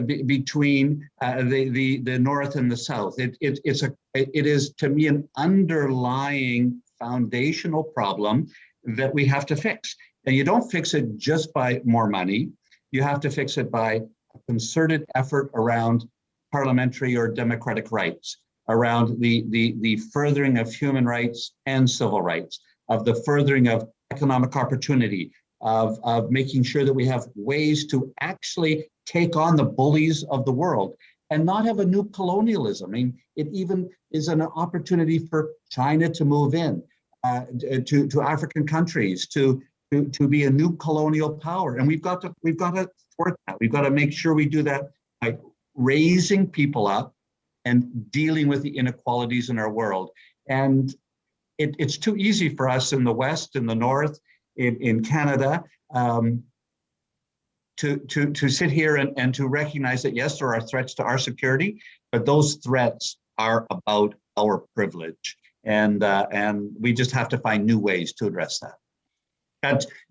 [SPEAKER 3] between the North and the South, it is to me an underlying foundational problem that we have to fix. And you don't fix it just by more money. You have to fix it by a concerted effort around parliamentary or democratic rights, around the furthering of human rights and civil rights, of the furthering of economic opportunity, of making sure that we have ways to actually take on the bullies of the world and not have a new colonialism. I mean, it even is an opportunity for China to move in, to African countries, to be a new colonial power. And we've got to thwart that. We've got to make sure we do that by raising people up and dealing with the inequalities in our world. And it's too easy for us in the West, in the North, in Canada, to sit here and to recognize that, yes, there are threats to our security, but those threats are about our privilege. And we just have to find new ways to address that.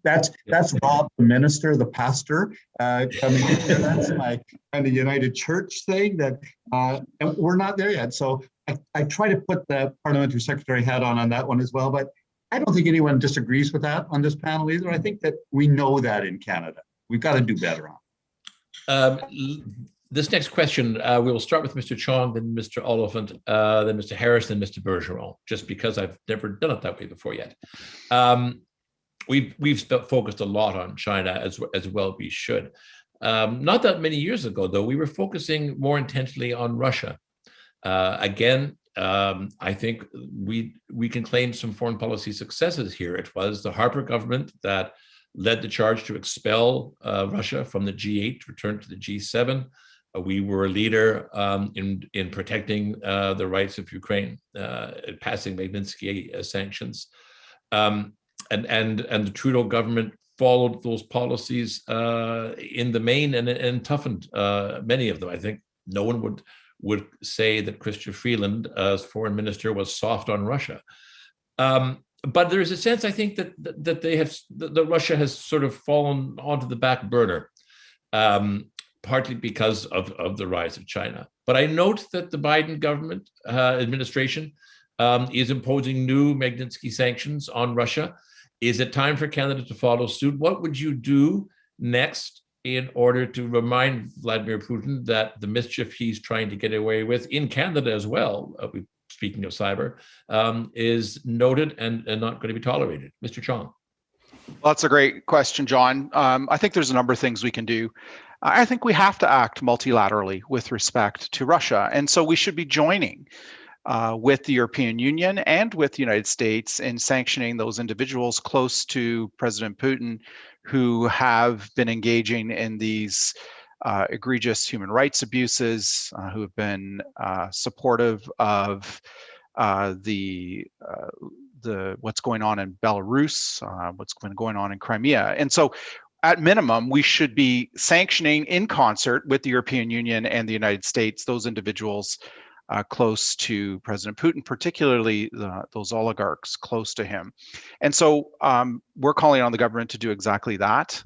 [SPEAKER 3] That's Rob, the minister, the pastor, coming in here. That's my kind of United Church thing that and we're not there yet. So I try to put the parliamentary secretary hat on that one as well, but I don't think anyone disagrees with that on this panel either. I think that we know that in Canada. We've got to do better on.
[SPEAKER 2] This next question, we'll start with Mr. Chong, then Mr. Oliphant, then Mr. Harris, then Mr. Bergeron, just because I've never done it that way before yet. We've focused a lot on China, as well we should. Not that many years ago, though, we were focusing more intensely on Russia. Again, I think we can claim some foreign policy successes here. It was the Harper government that led the charge to expel Russia from the G8, return to the G7. We were a leader in protecting the rights of Ukraine, passing Magnitsky sanctions. And the Trudeau government followed those policies in the main and toughened many of them. I think no one would say that Chrystia Freeland, as foreign minister, was soft on Russia. But there's a sense, I think, that Russia has sort of fallen onto the back burner, partly because of the rise of China. But I note that the Biden government administration is imposing new Magnitsky sanctions on Russia. Is it time for Canada to follow suit? What would you do next in order to remind Vladimir Putin that the mischief he's trying to get away with in Canada as well, speaking of cyber, is noted and not going to be tolerated? Mr. Chong.
[SPEAKER 4] Well, that's a great question, John. I think there's a number of things we can do. I think we have to act multilaterally with respect to Russia. And so we should be joining with the European Union and with the United States in sanctioning those individuals close to President Putin who have been engaging in these egregious human rights abuses, who have been supportive of the what's going on in Belarus, what's been going on in Crimea. And so at minimum, we should be sanctioning in concert with the European Union and the United States those individuals close to President Putin, particularly those oligarchs close to him. And so we're calling on the government to do exactly that.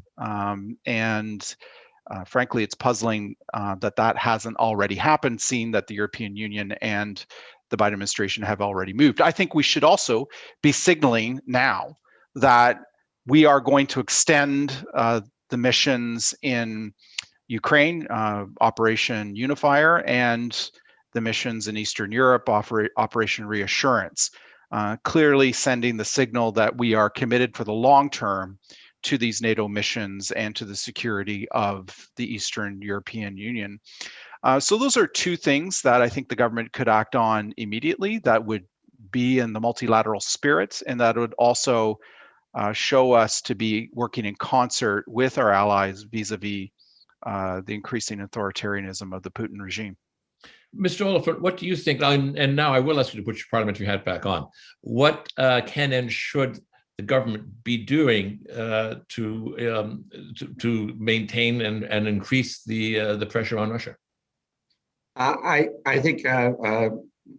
[SPEAKER 4] Frankly, it's puzzling that hasn't already happened, seeing that the European Union and the Biden administration have already moved. I think we should also be signaling now that we are going to extend the missions in Ukraine, Operation Unifier, and the missions in Eastern Europe, Operation Reassurance, clearly sending the signal that we are committed for the long term to these NATO missions and to the security of the Eastern European Union. So those are two things that I think the government could act on immediately that would be in the multilateral spirit, and that would also show us to be working in concert with our allies vis-a-vis the increasing authoritarianism of the Putin regime.
[SPEAKER 2] Mr. Oliphant, what do you think? And now I will ask you to put your parliamentary hat back on. What can and should the government be doing to maintain and increase the pressure on Russia?
[SPEAKER 3] I think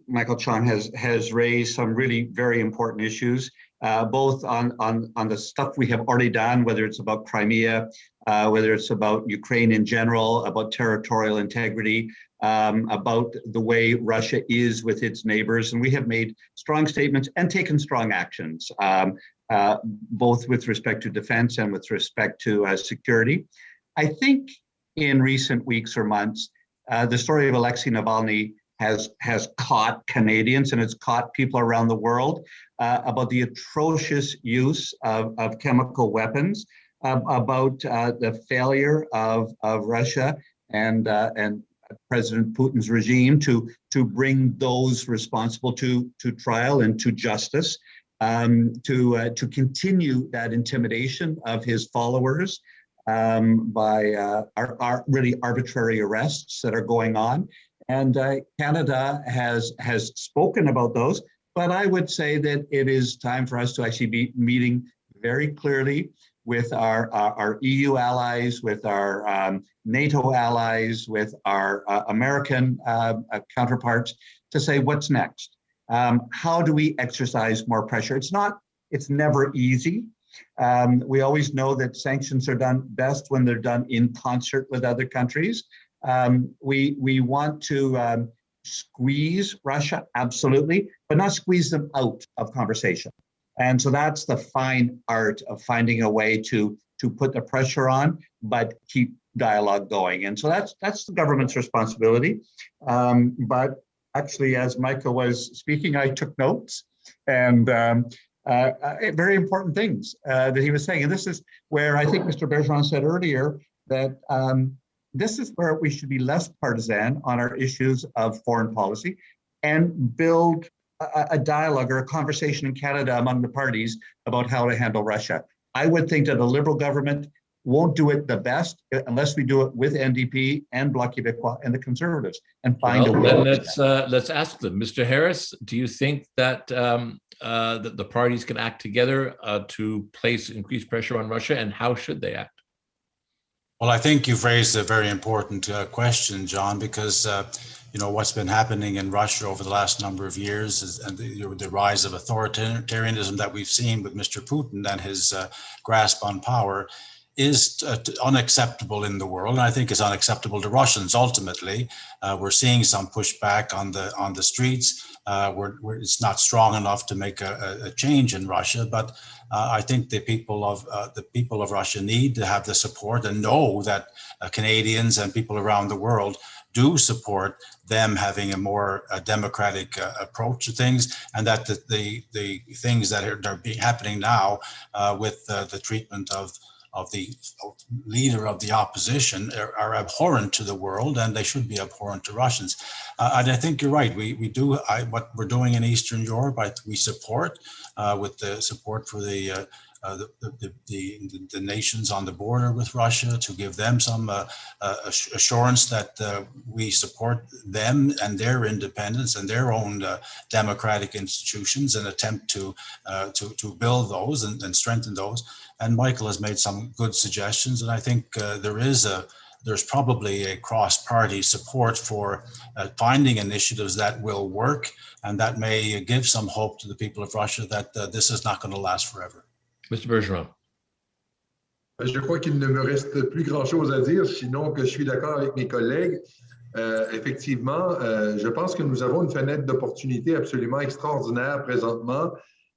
[SPEAKER 3] Michael Chong has raised some really very important issues, both on the stuff we have already done, whether it's about Crimea, whether it's about Ukraine in general, about territorial integrity, about the way Russia is with its neighbors. And we have made strong statements and taken strong actions, both with respect to defense and with respect to security. I think in recent weeks or months, the story of Alexei Navalny has caught Canadians and it's caught people around the world about the atrocious use of chemical weapons, about the failure of Russia and President Putin's regime to bring those responsible to trial and to justice, to continue that intimidation of his followers by our really arbitrary arrests that are going on. And Canada has spoken about those, but I would say that it is time for us to actually be meeting very clearly with our EU allies, with our NATO allies, with our American counterparts to say what's next. How do we exercise more pressure? It's never easy. We always know that sanctions are done best when they're done in concert with other countries. We want to squeeze Russia, absolutely, but not squeeze them out of conversation. And so that's the fine art of finding a way to put the pressure on, but keep dialogue going. And so that's the government's responsibility. But actually, as Michael was speaking, I took notes and very important things that he was saying. And this is where I think Mr. Bergeron said earlier that this is where we should be less partisan on our issues of foreign policy and build a dialogue or a conversation in Canada among the parties about how to handle Russia. I would think that a Liberal government won't do it the best unless we do it with NDP and Bloc Québécois and the Conservatives and find a way.
[SPEAKER 2] Then let's ask them. Mr. Harris, do you think that that the parties can act together to place increased pressure on Russia, and how should they act?
[SPEAKER 6] Well, I think you've raised a very important question, John, because what's been happening in Russia over the last number of years is the rise of authoritarianism that we've seen with Mr. Putin and his grasp on power is unacceptable in the world, and I think it's unacceptable to Russians. Ultimately, we're seeing some pushback on the streets. It's not strong enough to make a change in Russia, but I think the people of Russia need to have the support and know that Canadians and people around the world do support them having a more democratic approach to things, and that the things that are happening now with the treatment of the leader of the opposition are abhorrent to the world, and they should be abhorrent to Russians. And I think you're right. We do what we're doing in Eastern Europe. We support with the support for the nations on the border with Russia, to give them some assurance that we support them and their independence and their own democratic institutions, and attempt to build those and strengthen those. And Michael has made some good suggestions, and I think there's probably a cross-party support for finding initiatives that will work, and that may give some hope to the people of Russia that this is not going to last forever.
[SPEAKER 2] Mr. Bergeron.
[SPEAKER 5] Je crois qu'il ne me reste plus grand-chose à dire, sinon que je suis d'accord avec mes collègues. Effectivement, je pense que nous avons une fenêtre d'opportunité absolument extraordinaire présentement.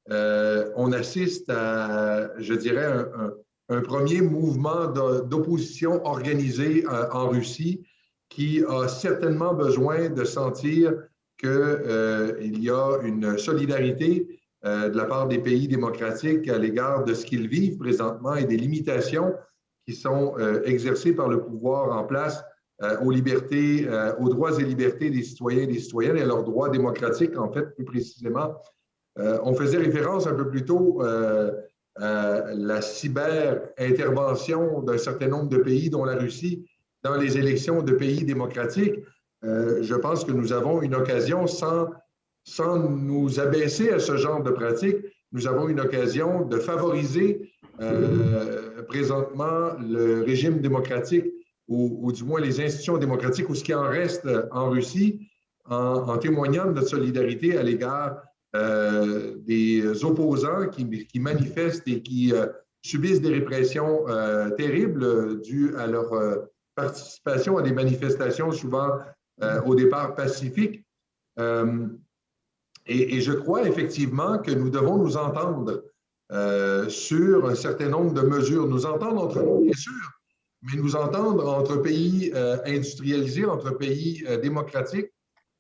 [SPEAKER 5] On assiste à, je dirais, un premier mouvement d'opposition organisé en Russie qui a certainement besoin de sentir qu'il y a une solidarité de la part des pays démocratiques à l'égard de ce qu'ils vivent présentement et des limitations qui sont exercées par le pouvoir en place aux libertés, aux droits et libertés des citoyens et des citoyennes et à leurs droits démocratiques, en fait, plus précisément. On faisait référence un peu plus tôt à la cyber-intervention d'un certain nombre de pays, dont la Russie, dans les élections de pays démocratiques. Je pense que nous avons une occasion, sans nous abaisser à ce genre de pratique, nous avons une occasion de favoriser présentement le régime démocratique ou du moins les institutions démocratiques ou ce qui en reste en Russie en témoignant de notre solidarité à l'égard des opposants qui manifestent et qui subissent des répressions terribles dues à leur participation à des manifestations souvent au départ pacifiques. Et je crois effectivement que nous devons nous entendre sur un certain nombre de mesures. Nous entendre entre nous, bien sûr, mais nous entendre entre pays industrialisés, entre pays démocratiques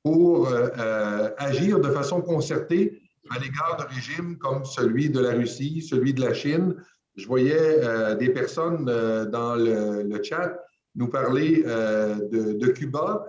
[SPEAKER 5] pour agir de façon concertée à l'égard de régimes comme celui de la Russie, celui de la Chine. Je voyais des personnes dans le chat nous parler de Cuba.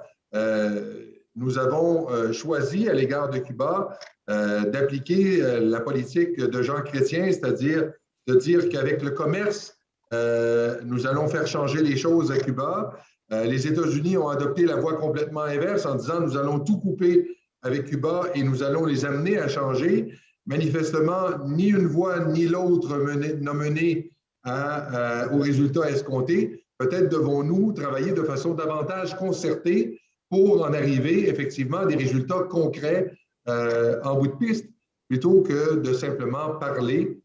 [SPEAKER 5] Nous avons choisi à l'égard de Cuba d'appliquer la politique de Jean Chrétien, c'est-à-dire de dire qu'avec le commerce, nous allons faire changer les choses à Cuba. Les États-Unis ont adopté la voie complètement inverse en disant nous allons tout couper avec Cuba et nous allons les amener à changer. Manifestement, ni une voie ni l'autre n'a mené aux résultats escomptés. Peut-être devons-nous travailler de façon davantage concertée pour en arriver effectivement à des résultats concrets en bout de piste, plutôt que de simplement parler,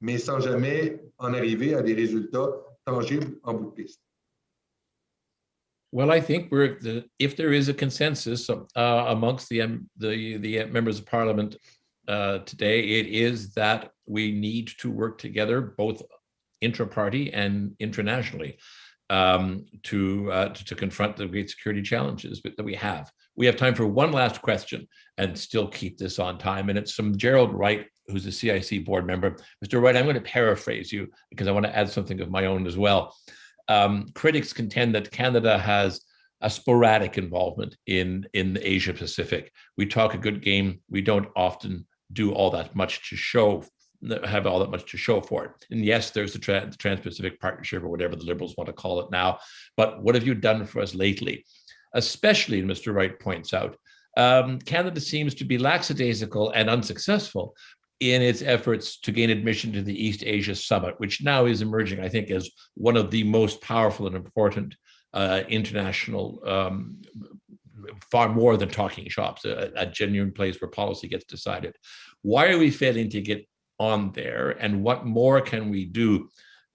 [SPEAKER 5] mais sans jamais en arriver à des résultats tangibles en bout de piste.
[SPEAKER 2] Well, I think if there is a consensus amongst the members of Parliament today, it is that we need to work together, both intra-party and internationally, to confront the great security challenges that we have. We have time for one last question and still keep this on time. And it's from Gerald Wright, who's a CIC board member. Mr. Wright, I'm going to paraphrase you because I want to add something of my own as well. Critics contend that Canada has a sporadic involvement in the Asia Pacific. We talk a good game. We don't often do all that much to have all that much to show for it. And yes, there's the Trans-Pacific Partnership or whatever the Liberals want to call it now. But what have you done for us lately? Especially, and Mr. Wright points out, Canada seems to be lackadaisical and unsuccessful in its efforts to gain admission to the East Asia Summit, which now is emerging, I think, as one of the most powerful and important international, far more than talking shops, a genuine place where policy gets decided. Why are we failing to get on there, and what more can we do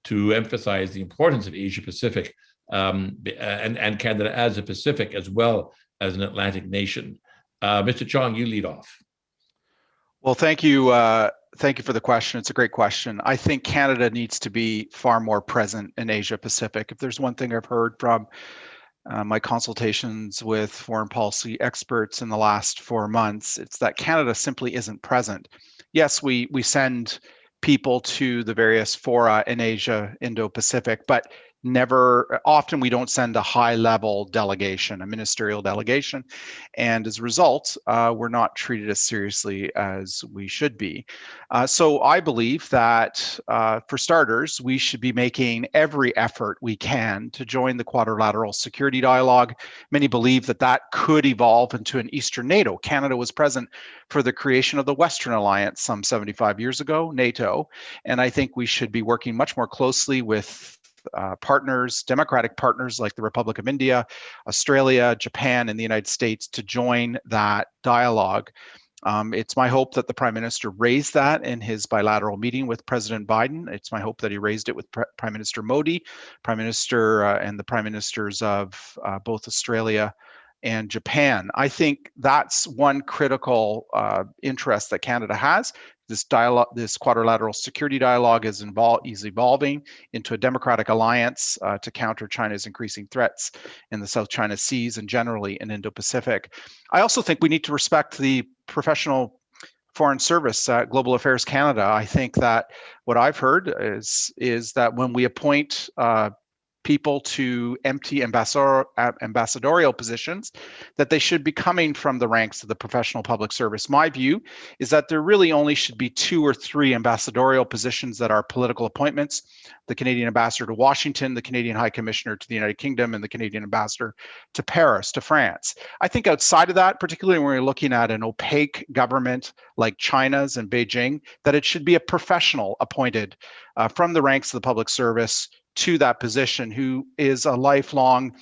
[SPEAKER 2] to emphasize the importance of Asia Pacific and Canada as a Pacific as well as an Atlantic nation. Mr. Chong, you lead off.
[SPEAKER 4] Well, thank you. Thank you for the question. It's a great question. I think Canada needs to be far more present in Asia Pacific. If there's one thing I've heard from my consultations with foreign policy experts in the last 4 months, it's that Canada simply isn't present. Yes, we send people to the various fora in Asia, Indo-Pacific, but often we don't send a high-level delegation, a ministerial delegation, and as a result, we're not treated as seriously as we should be. So I believe that, for starters, we should be making every effort we can to join the quadrilateral security dialogue. Many believe that that could evolve into an Eastern NATO. Canada was present for the creation of the Western Alliance some 75 years ago, NATO, and I think we should be working much more closely with partners, democratic partners like the Republic of India, Australia, Japan, and the United States to join that dialogue. It's my hope that the Prime Minister raised that in his bilateral meeting with President Biden. It's my hope that he raised it with Prime Minister Modi, Prime Minister and the Prime Ministers of both Australia and Japan. I think that's one critical interest that Canada has. This dialogue, this quadrilateral security dialogue is evolving into a democratic alliance to counter China's increasing threats in the South China Seas and generally in Indo-Pacific. I also think we need to respect the professional foreign service at Global Affairs Canada. I think that what I've heard is that when we appoint people to empty ambassadorial positions, that they should be coming from the ranks of the professional public service. My view is that there really only should be 2 or 3 ambassadorial positions that are political appointments: the Canadian ambassador to Washington, the Canadian High Commissioner to the United Kingdom, and the Canadian ambassador to Paris, to France. I think outside of that, particularly when we're looking at an opaque government like China's and Beijing, that it should be a professional appointed from the ranks of the public service to that position, who is a lifelong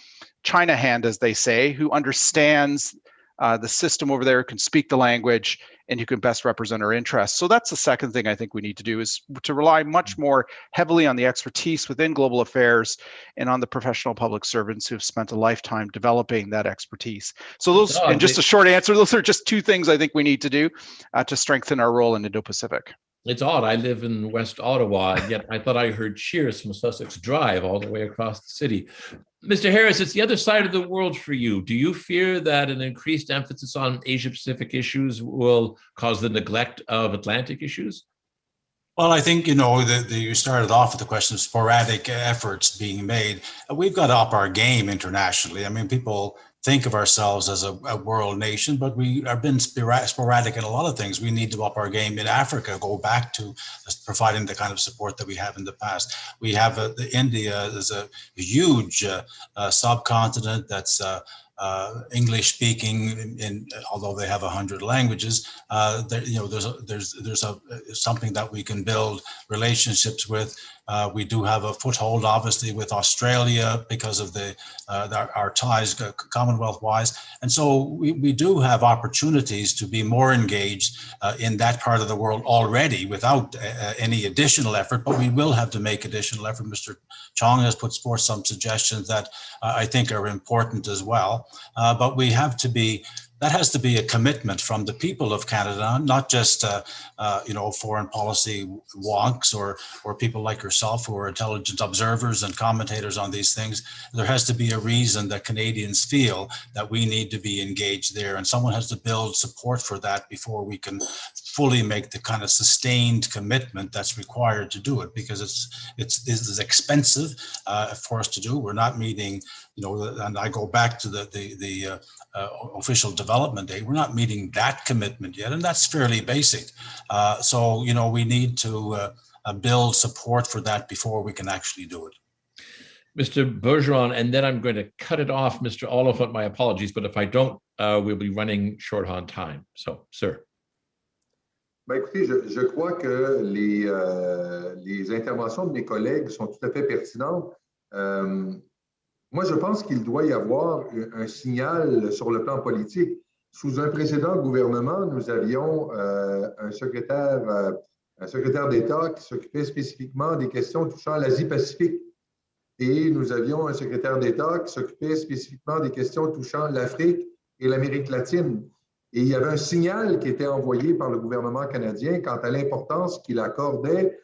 [SPEAKER 4] China hand, as they say, who understands the system over there, can speak the language, and who can best represent our interests. So that's the second thing I think we need to do, is to rely much more heavily on the expertise within global affairs and on the professional public servants who have spent a lifetime developing that expertise. So those, and just a short answer, those are just 2 things I think we need to do to strengthen our role in Indo-Pacific.
[SPEAKER 2] It's odd. I live in West Ottawa, and yet I thought I heard cheers from Sussex Drive all the way across the city. Mr. Harris, it's the other side of the world for you. Do you fear that an increased emphasis on Asia-Pacific issues will cause the neglect of Atlantic issues?
[SPEAKER 6] Well, I think, you started off with the question of sporadic efforts being made. We've got to up our game internationally. I mean, people think of ourselves as a world nation, but we have been sporadic in a lot of things. We need to up our game in Africa, go back to providing the kind of support that we have in the past. We have India is a huge subcontinent that's English speaking, although they have 100 languages. There's something that we can build relationships with. We do have a foothold, obviously, with Australia because of our ties, Commonwealth-wise, and so we do have opportunities to be more engaged in that part of the world already without any additional effort. But we will have to make additional effort. Mr. Chong has put forth some suggestions that I think are important as well. But we have to be. That has to be a commitment from the people of Canada, not just foreign policy wonks or people like yourself who are intelligent observers and commentators on these things. There has to be a reason that Canadians feel that we need to be engaged there, and someone has to build support for that before we can fully make the kind of sustained commitment that's required to do it, because it's expensive for us to do. We're not meeting, and I go back to the official development date. We're not meeting that commitment yet, and that's fairly basic. So we need to build support for that before we can actually do it.
[SPEAKER 2] Mr. Bergeron, and then I'm going to cut it off, Mr. Oliphant, my apologies, but if I don't, we'll be running short on time. So, sir.
[SPEAKER 5] Écoutez, je crois que les interventions de mes collègues sont tout à fait pertinentes. Moi, je pense qu'il doit y avoir un signal sur le plan politique. Sous un précédent gouvernement, nous avions un secrétaire un secrétaire d'État qui s'occupait spécifiquement des questions touchant l'Asie-Pacifique. Et nous avions un secrétaire d'État qui s'occupait spécifiquement des questions touchant l'Afrique et l'Amérique latine. Et il y avait un signal qui était envoyé par le gouvernement canadien quant à l'importance qu'il accordait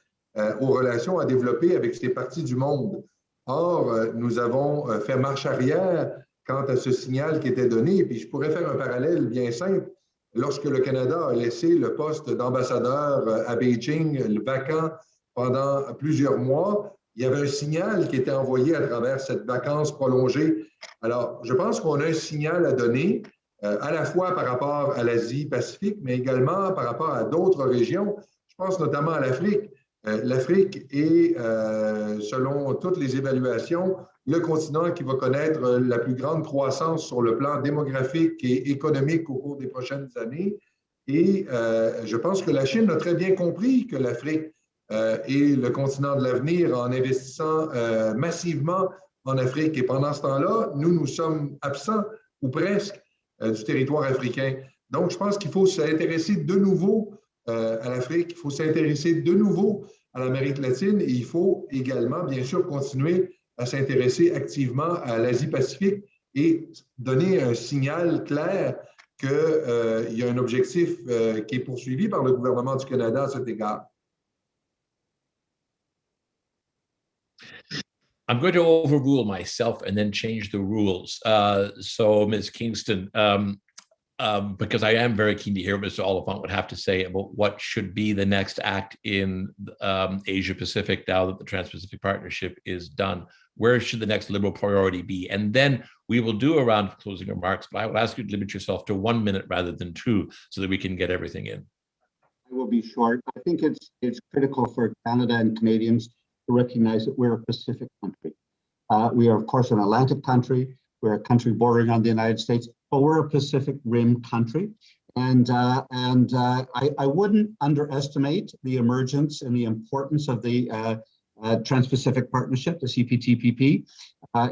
[SPEAKER 5] aux relations à développer avec ces parties du monde. Or, nous avons fait marche arrière quant à ce signal qui était donné. Et puis, je pourrais faire un parallèle bien simple. Lorsque le Canada a laissé le poste d'ambassadeur à Beijing vacant pendant plusieurs mois, il y avait un signal qui était envoyé à travers cette vacance prolongée. Alors, je pense qu'on a un signal à donner, à la fois par rapport à l'Asie-Pacifique, mais également par rapport à d'autres régions. Je pense notamment à l'Afrique. L'Afrique est, selon toutes les évaluations, le continent qui va connaître la plus grande croissance sur le plan démographique et économique au cours des prochaines années. Et je pense que la Chine a très bien compris que l'Afrique est le continent de l'avenir en investissant massivement en Afrique. Et pendant ce temps-là, nous sommes absents, ou presque, du territoire africain. Donc, je pense qu'il faut s'intéresser de nouveau à l'Afrique, il faut s'intéresser de nouveau à l'Amérique latine et il faut également, bien sûr, continuer à s'intéresser activement à l'Asie-Pacifique et donner un signal clair qu'il y a un objectif qui est poursuivi par le gouvernement du Canada à cet égard.
[SPEAKER 2] I'm going to overrule myself and then change the rules. So, Ms. Kingston, because I am very keen to hear what Mr. Oliphant would have to say about what should be the next act in Asia Pacific now that the Trans-Pacific Partnership is done. Where should the next Liberal priority be? And then we will do a round of closing remarks, but I will ask you to limit yourself to 1 minute rather than 2 so that we can get everything in.
[SPEAKER 7] I will be short. I think it's critical for Canada and Canadians to recognize that we're a Pacific country. We are, of course, an Atlantic country. We're a country bordering on the United States, but we're a Pacific Rim country. And I wouldn't underestimate the emergence and the importance of the Trans-Pacific Partnership, the CPTPP.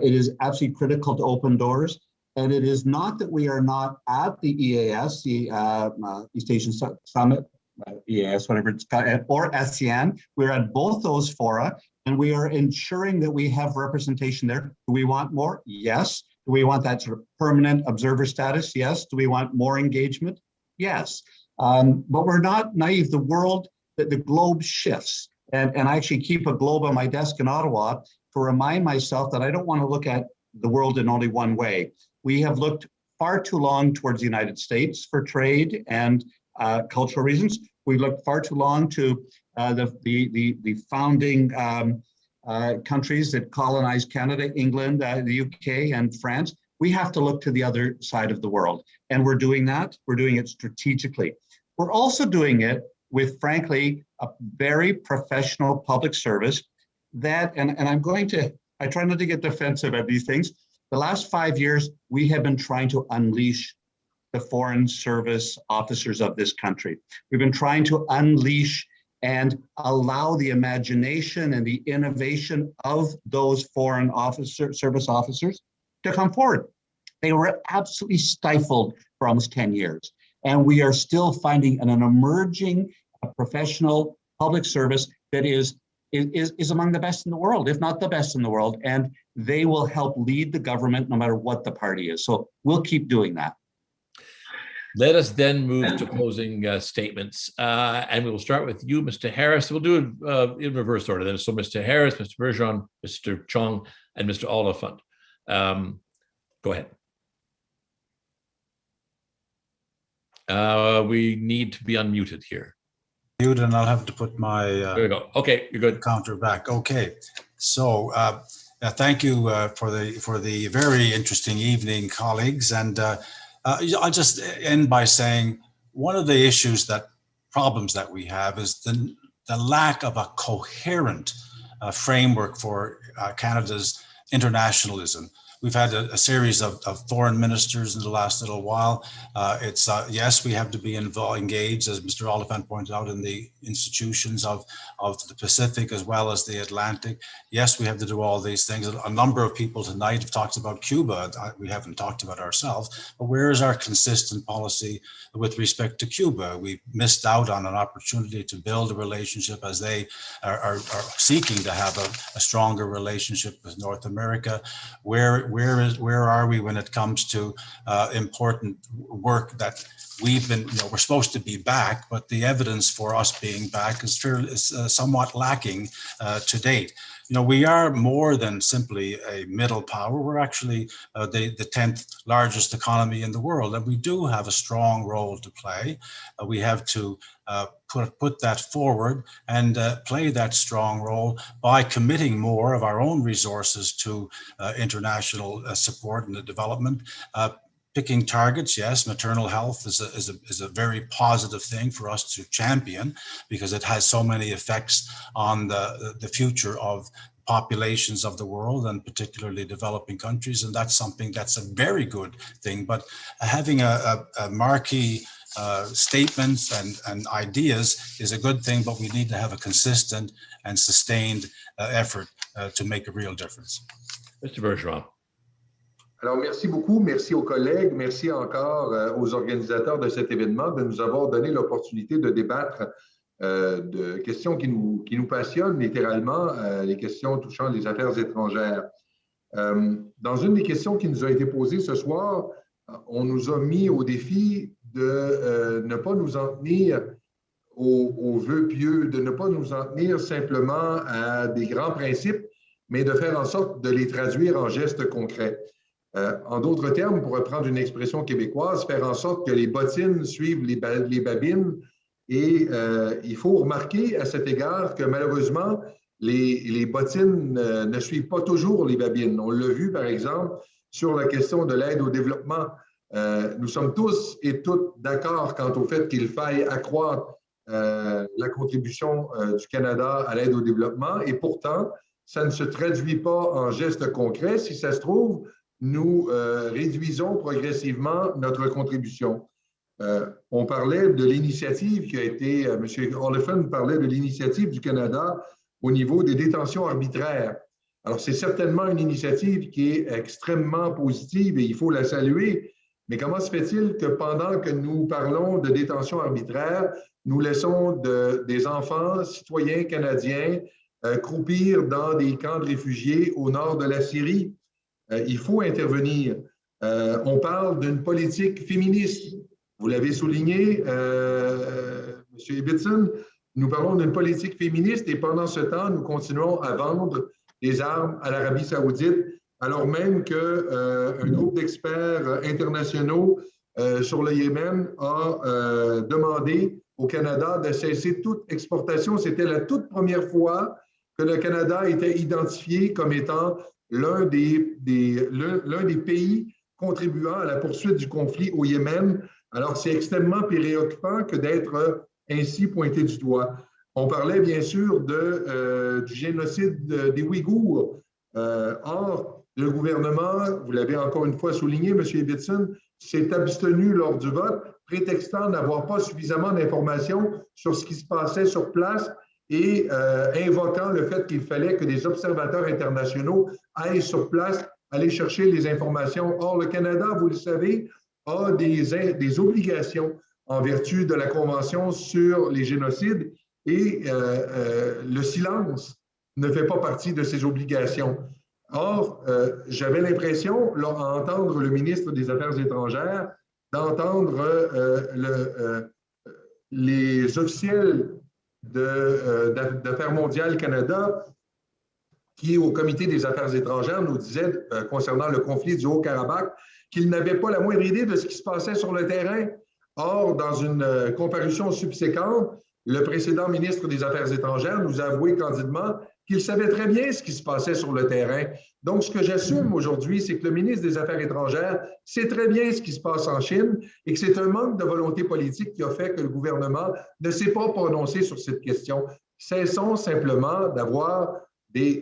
[SPEAKER 7] It is absolutely critical to open doors. And it is not that we are not at the EAS, the East Asian Summit, EAS, whatever it's called, or ASEAN. We're at both those fora, and we are ensuring that we have representation there. Do we want more? Yes. Do we want that sort of permanent observer status? Yes. Do we want more engagement? Yes. But we're not naive. The world, the globe shifts. And I actually keep a globe on my desk in Ottawa to remind myself that I don't want to look at the world in only one way. We have looked far too long towards the United States for trade and cultural reasons. We looked far too long to the founding countries that colonized Canada, England, the UK, and France. We have to look to the other side of the world. And we're doing that. We're doing it strategically. We're also doing it with, frankly, a very professional public service that, and I try not to get defensive at these things. The last 5 years, we have been trying to unleash the foreign service officers of this country. We've been trying to unleash and allow the imagination and the innovation of those foreign service officers to come forward. They were absolutely stifled for almost 10 years. And we are still finding an emerging professional public service that is among the best in the world, if not the best in the world. And they will help lead the government no matter what the party is. So we'll keep doing that.
[SPEAKER 2] Let us then move to closing statements. And we will start with you, Mr. Harris. We'll do it in reverse order then. So Mr. Harris, Mr. Bergeron, Mr. Chong, and Mr. Oliphant. Go ahead. We need to be unmuted here.
[SPEAKER 6] Mute, and I'll have to put my
[SPEAKER 2] there you go. Okay, you're good.
[SPEAKER 6] Counter back. Okay, so thank you for the very interesting evening, colleagues. And I'll just end by saying one of the problems that we have is the lack of a coherent framework for Canada's internationalism. we've had a series of foreign ministers in the last little while. Yes, we have to be engaged, as Mr. Oliphant pointed out, in the institutions of the Pacific as well as the Atlantic. Yes, we have to do all these things. A number of people tonight have talked about Cuba. We haven't talked about ourselves, but where is our consistent policy with respect to Cuba? We missed out on an opportunity to build a relationship, as they are seeking to have a stronger relationship with North America. Where are we when it comes to important work that we've been, we're supposed to be back, but the evidence for us being back is somewhat lacking to date. We are more than simply a middle power. We're actually the 10th largest economy in the world, and we do have a strong role to play. We have to put that forward and play that strong role by committing more of our own resources to international support and the development. Picking targets, yes, maternal health is a very positive thing for us to champion, because it has so many effects on the future of populations of the world, and particularly developing countries. And that's something that's a very good thing. But having a marquee statements and ideas is a good thing, but we need to have a consistent and sustained effort to make a real difference.
[SPEAKER 2] Mr. Bergeron.
[SPEAKER 5] Alors, merci beaucoup. Merci aux collègues. Merci encore aux organisateurs de cet événement de nous avoir donné l'opportunité de débattre de questions qui nous passionnent littéralement, les questions touchant les affaires étrangères. Dans une des questions qui nous a été posée ce soir, on nous a mis au défi de ne pas nous en tenir aux vœux pieux, de ne pas nous en tenir simplement à des grands principes, mais de faire en sorte de les traduire en gestes concrets. En d'autres termes, pour reprendre une expression québécoise, faire en sorte que les bottines suivent les babines. Et il faut remarquer à cet égard que malheureusement, les bottines ne suivent pas toujours les babines. On l'a vu, par exemple, sur la question de l'aide au développement. Nous sommes tous et toutes d'accord quant au fait qu'il faille accroître la contribution du Canada à l'aide au développement. Et pourtant, ça ne se traduit pas en gestes concrets. Si ça se trouve, nous réduisons progressivement notre contribution. On parlait de l'initiative qui a été, M. Oliphant parlait de l'initiative du Canada au niveau des détentions arbitraires. Alors, c'est certainement une initiative qui est extrêmement positive et il faut la saluer. Mais comment se fait-il que pendant que nous parlons de détention arbitraire, nous laissons des enfants citoyens canadiens croupir dans des camps de réfugiés au nord de la Syrie? Il faut intervenir. On parle d'une politique féministe. Vous l'avez souligné, M. Ibbitson, nous parlons d'une politique féministe et pendant ce temps, nous continuons à vendre des armes à l'Arabie saoudite, alors même qu'un groupe d'experts internationaux sur le Yémen a demandé au Canada de cesser toute exportation. C'était la toute première fois que le Canada était identifié comme étant l'un des pays contribuant à la poursuite du conflit au Yémen. Alors, c'est extrêmement préoccupant que d'être ainsi pointé du doigt. On parlait bien sûr du génocide des Ouïghours. Or, le gouvernement, vous l'avez encore une fois souligné, M. Ibbitson, s'est abstenu lors du vote, prétextant n'avoir pas suffisamment d'informations sur ce qui se passait sur place et invoquant le fait qu'il fallait que des observateurs internationaux aillent sur place, aller chercher les informations. Or, le Canada, vous le savez, a des obligations en vertu de la Convention sur les génocides et le silence ne fait pas partie de ces obligations. Or, j'avais l'impression, à entendre le ministre des Affaires étrangères, d'entendre les officiels d'Affaires mondiales Canada qui, au Comité des Affaires étrangères, nous disaient, concernant le conflit du Haut-Karabakh, qu'ils n'avaient pas la moindre idée de ce qui se passait sur le terrain. Or, dans une comparution subséquente, le précédent ministre des Affaires étrangères nous a avoué candidement qu'il savait très bien ce qui se passait sur le terrain. Donc, ce que j'assume aujourd'hui, c'est que le ministre des Affaires étrangères sait très bien ce qui se passe en Chine et que c'est un manque de volonté politique qui a fait que le gouvernement ne s'est pas prononcé sur cette question. Cessons simplement d'avoir des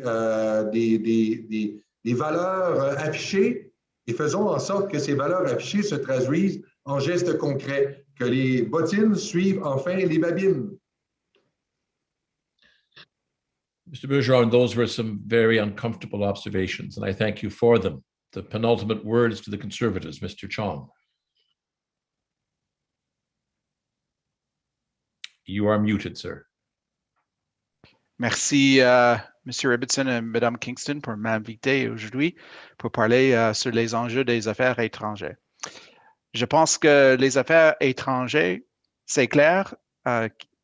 [SPEAKER 5] les valeurs affichées et faisons en sorte que ces valeurs affichées se traduisent en gestes concrets, que les bottines suivent enfin les babines.
[SPEAKER 2] Mr. Bergeron, those were some very uncomfortable observations, and I thank you for them. The penultimate words to the Conservatives, Mr. Chong. You are muted, sir.
[SPEAKER 4] Merci, Monsieur Ibbitson et Madame Kingston, pour m'inviter aujourd'hui pour parler sur les enjeux des affaires étrangères. Je pense que les affaires étrangères, c'est clair,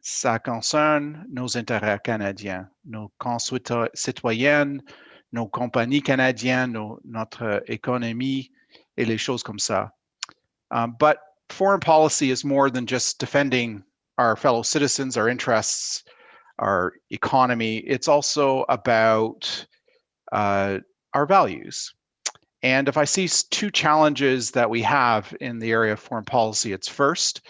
[SPEAKER 4] ça concerne nos intérêts canadiens, nos concitoyens, nos compagnies canadiennes, notre économie et les choses comme ça. But foreign policy is more than just defending our fellow citizens, our interests, our economy. It's also about our values. And if I see two challenges that we have in the area of foreign policy, it's first,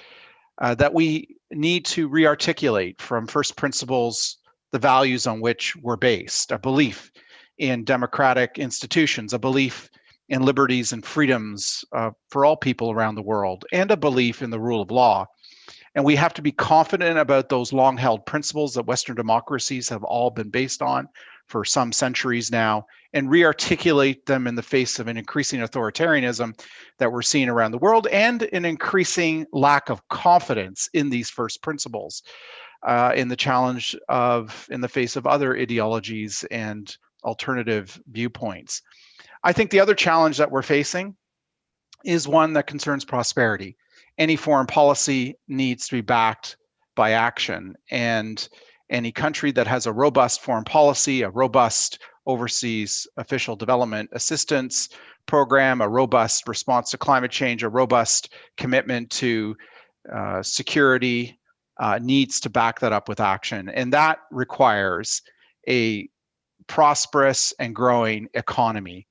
[SPEAKER 4] that we need to re-articulate from first principles the values on which we're based, a belief in democratic institutions, a belief in liberties and freedoms for all people around the world, and a belief in the rule of law. And we have to be confident about those long-held principles that Western democracies have all been based on for some centuries now, and re-articulate them in the face of an increasing authoritarianism that we're seeing around the world, and an increasing lack of confidence in these first principles, in the face of other ideologies and alternative viewpoints. I think the other challenge that we're facing is one that concerns prosperity. Any foreign policy needs to be backed by action, and any country that has a robust foreign policy, a robust overseas official development assistance program, a robust response to climate change, a robust commitment to security, needs to back that up with action. And that requires a prosperous and growing economy.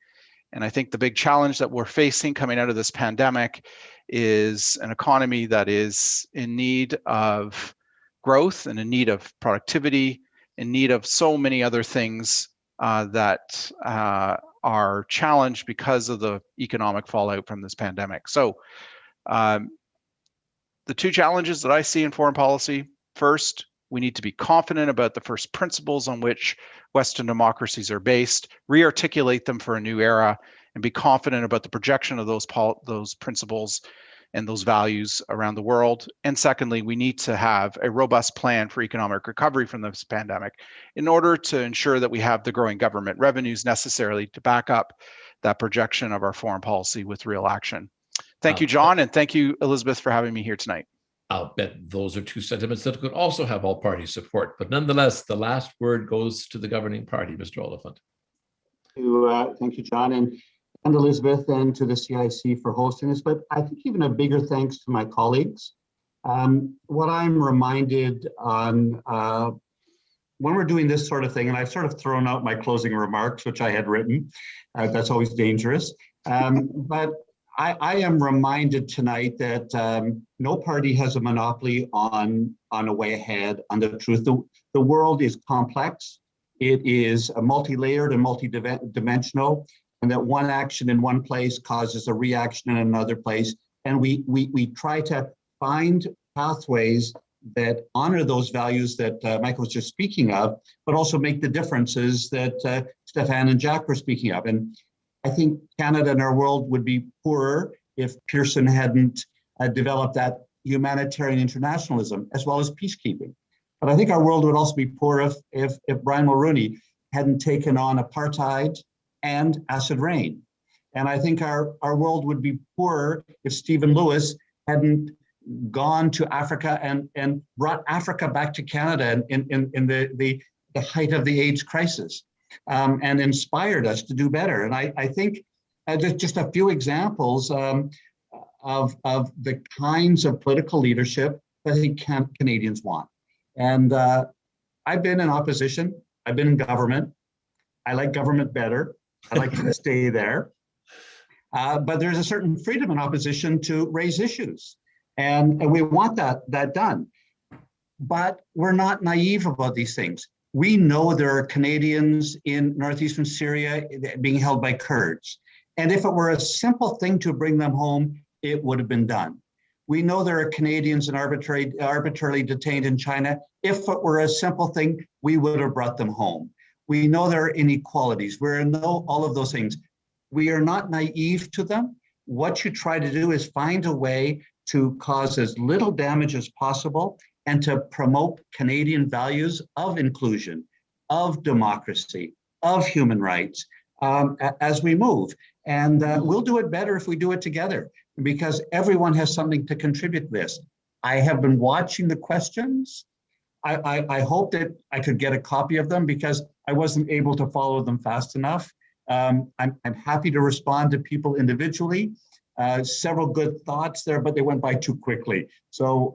[SPEAKER 4] And I think the big challenge that we're facing coming out of this pandemic is an economy that is in need of growth and in need of productivity, in need of so many other things that are challenged because of the economic fallout from this pandemic. So the two challenges that I see in foreign policy, first, we need to be confident about the first principles on which Western democracies are based, re-articulate them for a new era, and be confident about the projection of those principles and those values around the world. And secondly, we need to have a robust plan for economic recovery from this pandemic in order to ensure that we have the growing government revenues necessarily to back up that projection of our foreign policy with real action. Thank you, John, and thank you, Elizabeth, for having me here tonight.
[SPEAKER 2] I'll bet those are two sentiments that could also have all party support. But nonetheless, the last word goes to the governing party, Mr. Oliphant.
[SPEAKER 7] Thank you, John, and Elizabeth, and to the CIC for hosting this. But I think even a bigger thanks to my colleagues. What I'm reminded on when we're doing this sort of thing, and I've sort of thrown out my closing remarks, which I had written. That's always dangerous. But I am reminded tonight that no party has a monopoly on a way ahead, on the truth. The world is complex. It is multi-layered and multi-dimensional, and that one action in one place causes a reaction in another place. And we try to find pathways that honor those values that Michael was just speaking of, but also make the differences that Stefan and Jack were speaking of. And I think Canada and our world would be poorer if Pearson hadn't developed that humanitarian internationalism as well as peacekeeping. But I think our world would also be poor if Brian Mulroney hadn't taken on apartheid and acid rain. And I think our world would be poorer if Stephen Lewis hadn't gone to Africa and brought Africa back to Canada in the height of the AIDS crisis. And inspired us to do better. And I think just a few examples of the kinds of political leadership that I think Canadians want. And I've been in opposition. I've been in government. I like government better. I like to stay there. But there's a certain freedom in opposition to raise issues. And we want that done. But we're not naive about these things.
[SPEAKER 3] We know there are Canadians in northeastern Syria being held by Kurds. And if it were a simple thing to bring them home, it would have been done. We know there are Canadians arbitrarily detained in China. If it were a simple thing, we would have brought them home. We know there are inequalities. We know all of those things. We are not naive to them. What you try to do is find a way to cause as little damage as possible and to promote Canadian values of inclusion, of democracy, of human rights as we move. And we'll do it better if we do it together, because everyone has something to contribute to this. I have been watching the questions. I hope that I could get a copy of them because I wasn't able to follow them fast enough. I'm happy to respond to people individually. Several good thoughts there, but they went by too quickly. So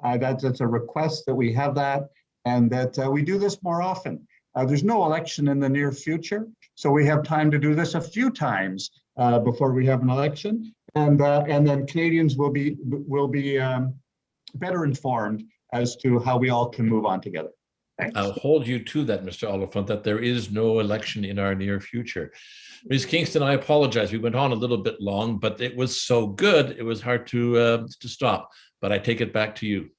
[SPEAKER 3] that's a request that we have that and that we do this more often. There's no election in the near future, so we have time to do this a few times before we have an election, and then Canadians will be better informed as to how we all can move on together. Thanks.
[SPEAKER 2] I'll hold you to that, Mr. Oliphant, that there is no election in our near future. Ms. Kingston, I apologize. We went on a little bit long, but it was so good, it was hard to stop. But I take it back to you.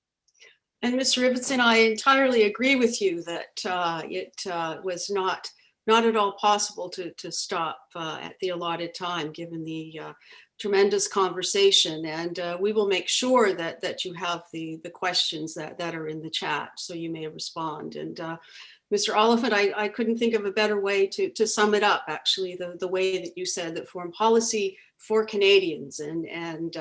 [SPEAKER 1] And Mr. Ibbitson, I entirely agree with you that it was not at all possible to stop at the allotted time, given the tremendous conversation. And we will make sure that you have the questions that are in the chat, so you may respond. And Mr. Oliphant, I couldn't think of a better way to sum it up, actually, the way that you said that foreign policy for Canadians and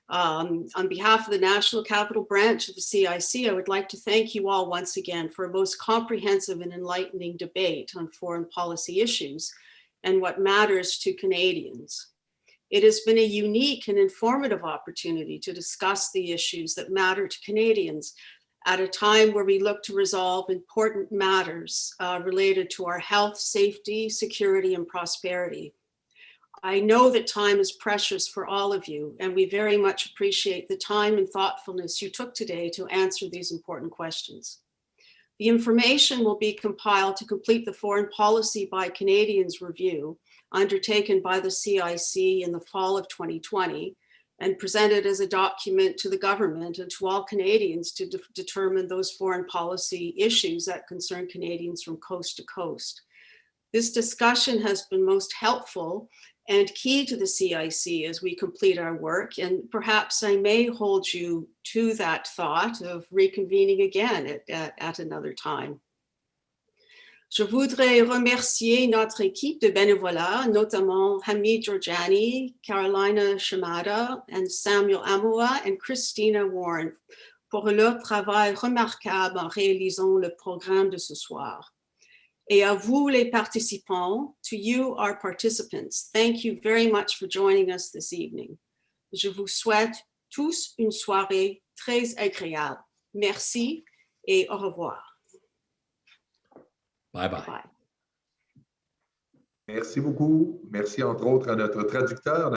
[SPEAKER 1] on behalf of the National Capital Branch of the CIC, I would like to thank you all once again for a most comprehensive and enlightening debate on foreign policy issues and what matters to Canadians. It has been a unique and informative opportunity to discuss the issues that matter to Canadians at a time where we look to resolve important matters related to our health, safety, security, and prosperity. I know that time is precious for all of you, and we very much appreciate the time and thoughtfulness you took today to answer these important questions. The information will be compiled to complete the Foreign Policy by Canadians review undertaken by the CIC in the fall of 2020 and presented as a document to the government and to all Canadians to determine those foreign policy issues that concern Canadians from coast to coast. This discussion has been most helpful and key to the CIC as we complete our work, and perhaps I may hold you to that thought of reconvening again at another time. Je voudrais remercier notre équipe de bénévolat, notamment Hamid Georgiani, Carolina Shimada, and Samuel Amoa and Christina Warren pour leur travail remarquable en réalisant le programme de ce soir. Et à vous les participants, to you our participants, thank you very much for joining us this evening. Je vous souhaite tous une soirée très agréable. Merci et au revoir.
[SPEAKER 2] Bye bye.
[SPEAKER 1] Bye.
[SPEAKER 5] Merci beaucoup. Merci entre autres à notre traducteur.